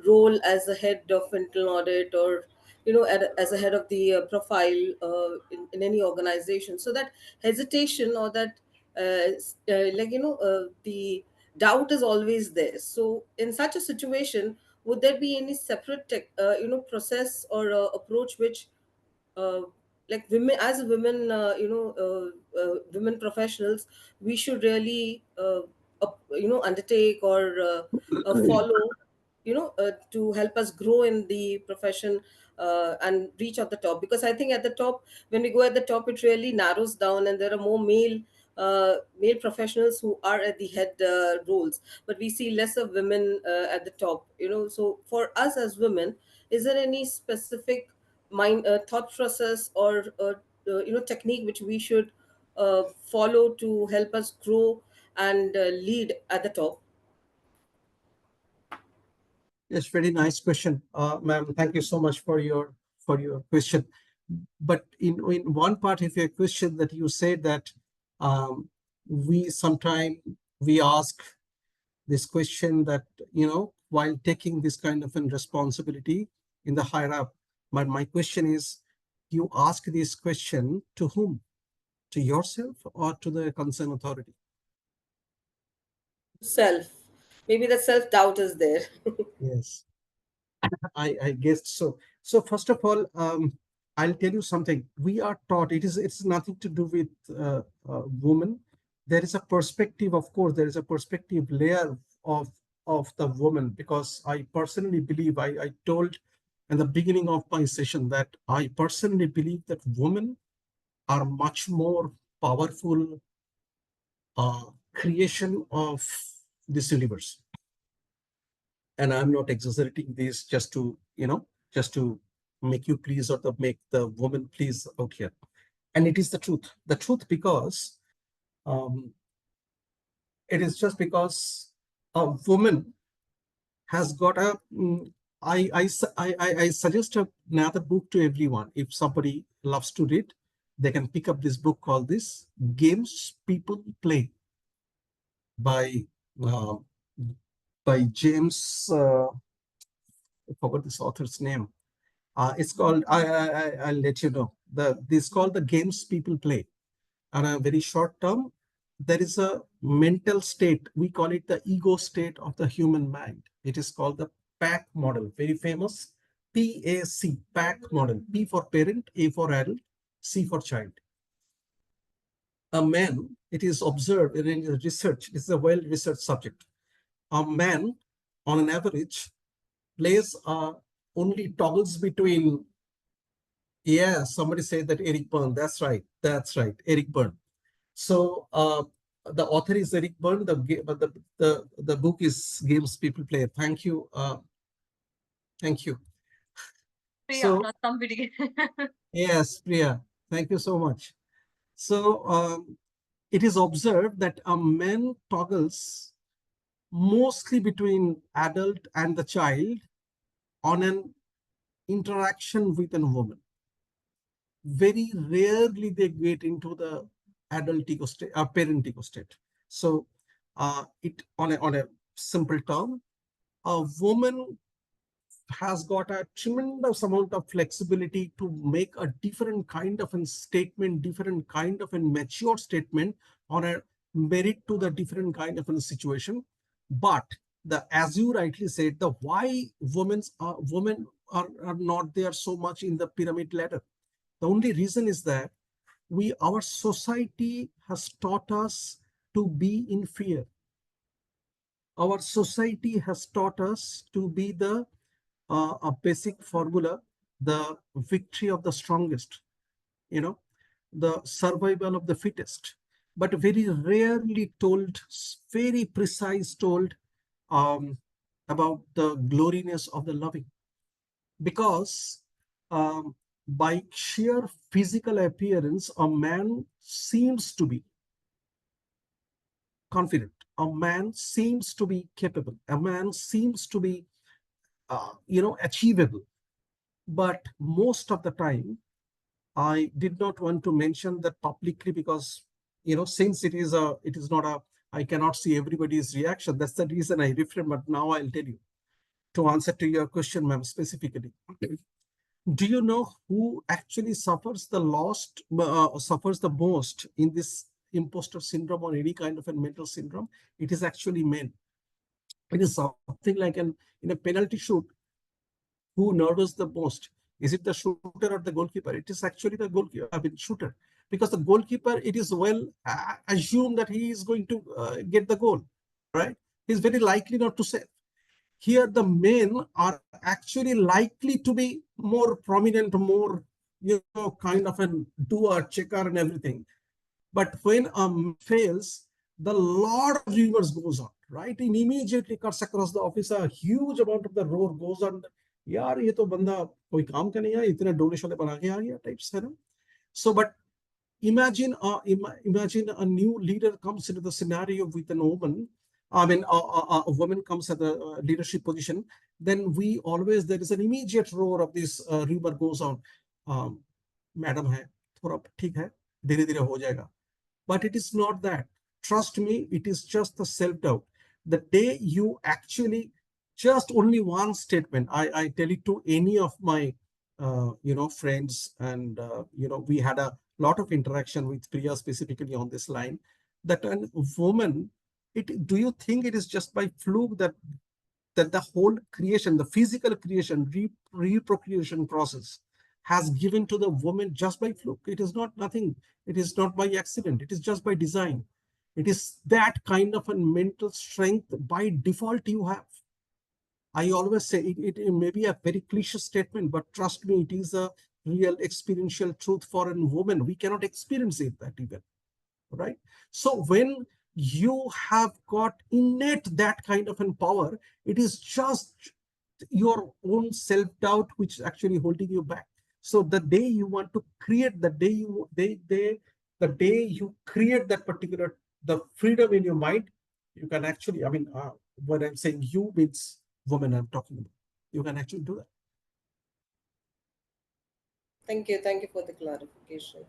role as a head of internal audit, or as a head of the profile in any organization. So that hesitation, or that the doubt is always there. So in such a situation, would there be any separate process or approach which uh, like women, as women, women professionals, we should really undertake or follow, to help us grow in the profession and reach at the top? Because I think at the top, when we go at the top, it really narrows down, and there are more male professionals who are at the head roles, but we see less of women at the top. So for us as women, is there any specific thought process or technique which we should follow to help us grow and lead at the top? Yes, very nice question, ma'am. Thank you so much for your question. But in one part of your question, that you said that we sometimes we ask this question that while taking this kind of a responsibility in the higher up. My question is, you ask this question to whom? To yourself or to the concerned authority? Self. Maybe the self doubt is there. Yes, I guess so. So first of all, I'll tell you something. We are taught, it's nothing to do with women. There is a perspective, of course, there is a perspective layer of the woman, because I personally believe, I told in the beginning of my session that I personally believe that women are much more powerful creation of this universe. And I'm not exaggerating this just to, just to make you please or to make the woman please out here. And it is the truth. The truth, because um, it is just because a woman has got a. I suggest another book to everyone. If somebody loves to read, they can pick up this book called "This Games People Play" by uh, James. I forgot this author's name. It's called. I'll let you know. This called "The Games People Play." On a very short term, there is a mental state. We call it the ego state of the human mind. It is called the PAC model, very famous. PAC, PAC model. P for parent, A for adult, C for child. A man, it is observed in research, this is a well-researched subject. A man, on an average, plays only toggles between, yeah, somebody said that Eric Byrne, that's right, Eric Byrne. So the author is Eric Byrne, the book is Games People Play. Thank you. Thank you. Priya, So, not somebody. yes, Priya, thank you so much. So it is observed that a man toggles mostly between adult and the child on an interaction with a woman. Very rarely they get into the adult ego state, parent ego state. So it on a simple term, a woman has got a tremendous amount of flexibility to make a different kind of a statement, different kind of a mature statement on a merit to the different kind of a situation. But as you rightly said, the why women are not there so much in the pyramid ladder. The only reason is that our society has taught us to be in fear. Our society has taught us to be a basic formula, the victory of the strongest, the survival of the fittest, but very rarely told, very precise told about the gloriness of the loving. Because by sheer physical appearance, a man seems to be confident, a man seems to be capable, a man seems to be achievable. But most of the time, I did not want to mention that publicly because, since it is not a, I cannot see everybody's reaction. That's the reason I refrain, but now I'll tell you to answer to your question, ma'am, specifically. Do you know who actually suffers the most in this imposter syndrome or any kind of a mental syndrome? It is actually men. It is something like in a penalty shoot, who nervous the most? Is it the shooter or the goalkeeper? It is actually the goalkeeper, shooter, because the goalkeeper, it is well assumed that he is going to get the goal, right? He's very likely not to save. Here, the men are actually likely to be more prominent, more kind of an doer, checker, and everything. But when fails, the lot of rumors goes on, right? And immediately cuts across the office, a huge amount of the roar goes on. यार ये तो बंदा कोई काम का नहीं है, इतने डोनेशन वाले बना के आ गया टाइप्स है ना. So but imagine a new leader comes into the scenario with an woman. I mean, a woman comes at the leadership position, then there is an immediate roar of this rumor goes on. Madam है, थोड़ा ठीक है, धीरे धीरे हो जाएगा. But it is not that. Trust me, it is just the self-doubt. The day you actually just only one statement. I tell it to any of my, friends, and, we had a lot of interaction with Priya specifically on this line, that a woman, do you think it is just by fluke that the whole creation, the physical creation, reprocreation process has given to the woman just by fluke? It is not nothing. It is not by accident. It is just by design. It is that kind of a mental strength by default you have. I always say it may be a very cliche statement, but trust me, it is a real experiential truth for a woman. We cannot experience it that even, right? So when you have got innate that kind of an power, it is just your own self-doubt which is actually holding you back. So the day you want to create, the day you create that particular, the freedom in your mind, you can actually, when I'm saying you means woman I'm talking about, you can actually do that. Thank you for the clarification.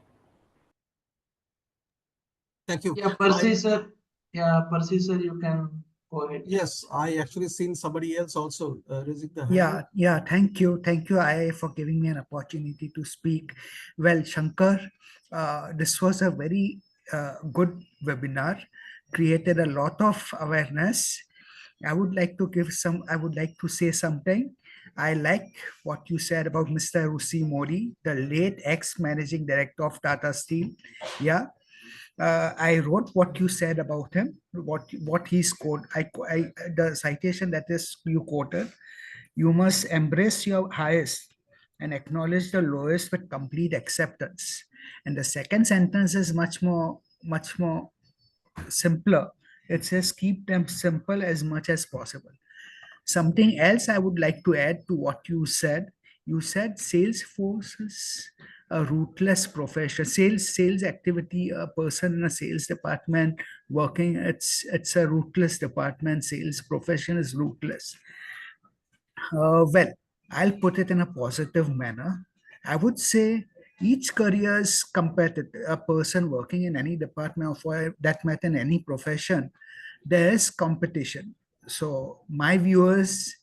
Thank you. Yeah, Percy sir. Yeah, Percy sir, you can go ahead. Yes, I actually seen somebody else also raising the hand. Yeah. Thank you, I for giving me an opportunity to speak. Well, Shankar, this was a very good webinar. Created a lot of awareness. I would like to say something. I like what you said about Mr. Rusi Modi, the late ex-managing director of Tata Steel. Yeah, I wrote what you said about him, what he's quote. The citation that is you quoted. You must embrace your highest and acknowledge the lowest with complete acceptance. And the second sentence is much more simpler. It says keep them simple as much as possible. Something else I would like to add to what you said. You said Salesforce is a ruthless profession. Sales activity, a person in a sales department working, it's a ruthless department. Sales profession is ruthless. Well, I'll put it in a positive manner. I would say each career is competitive. A person working in any department, or for that matter, in any profession, there is competition. So, my viewers,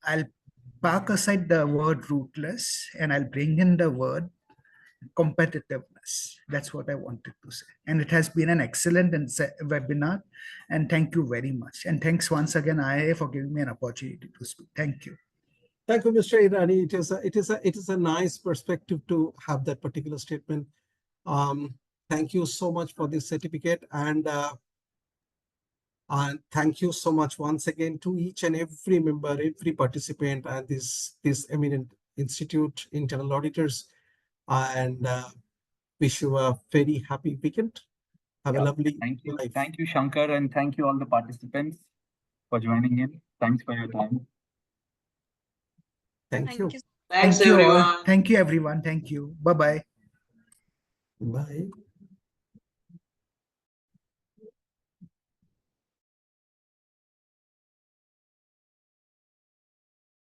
I'll park aside the word ruthless and I'll bring in the word competitiveness. That's what I wanted to say. And it has been an excellent webinar. And thank you very much. And thanks once again, IA, for giving me an opportunity to speak. Thank you. Thank you, Mr. Irani. It is a nice perspective to have that particular statement. Thank you so much for this certificate, and thank you so much once again to each and every member, every participant, and this eminent institute, internal auditors, and wish you a very happy weekend. Have a lovely life. Thank you, Shankar, and thank you all the participants for joining in. Thanks for your time. Thank you. Thanks, Thank you everyone. all. Thank you, everyone. Thank you. Bye-bye. Bye.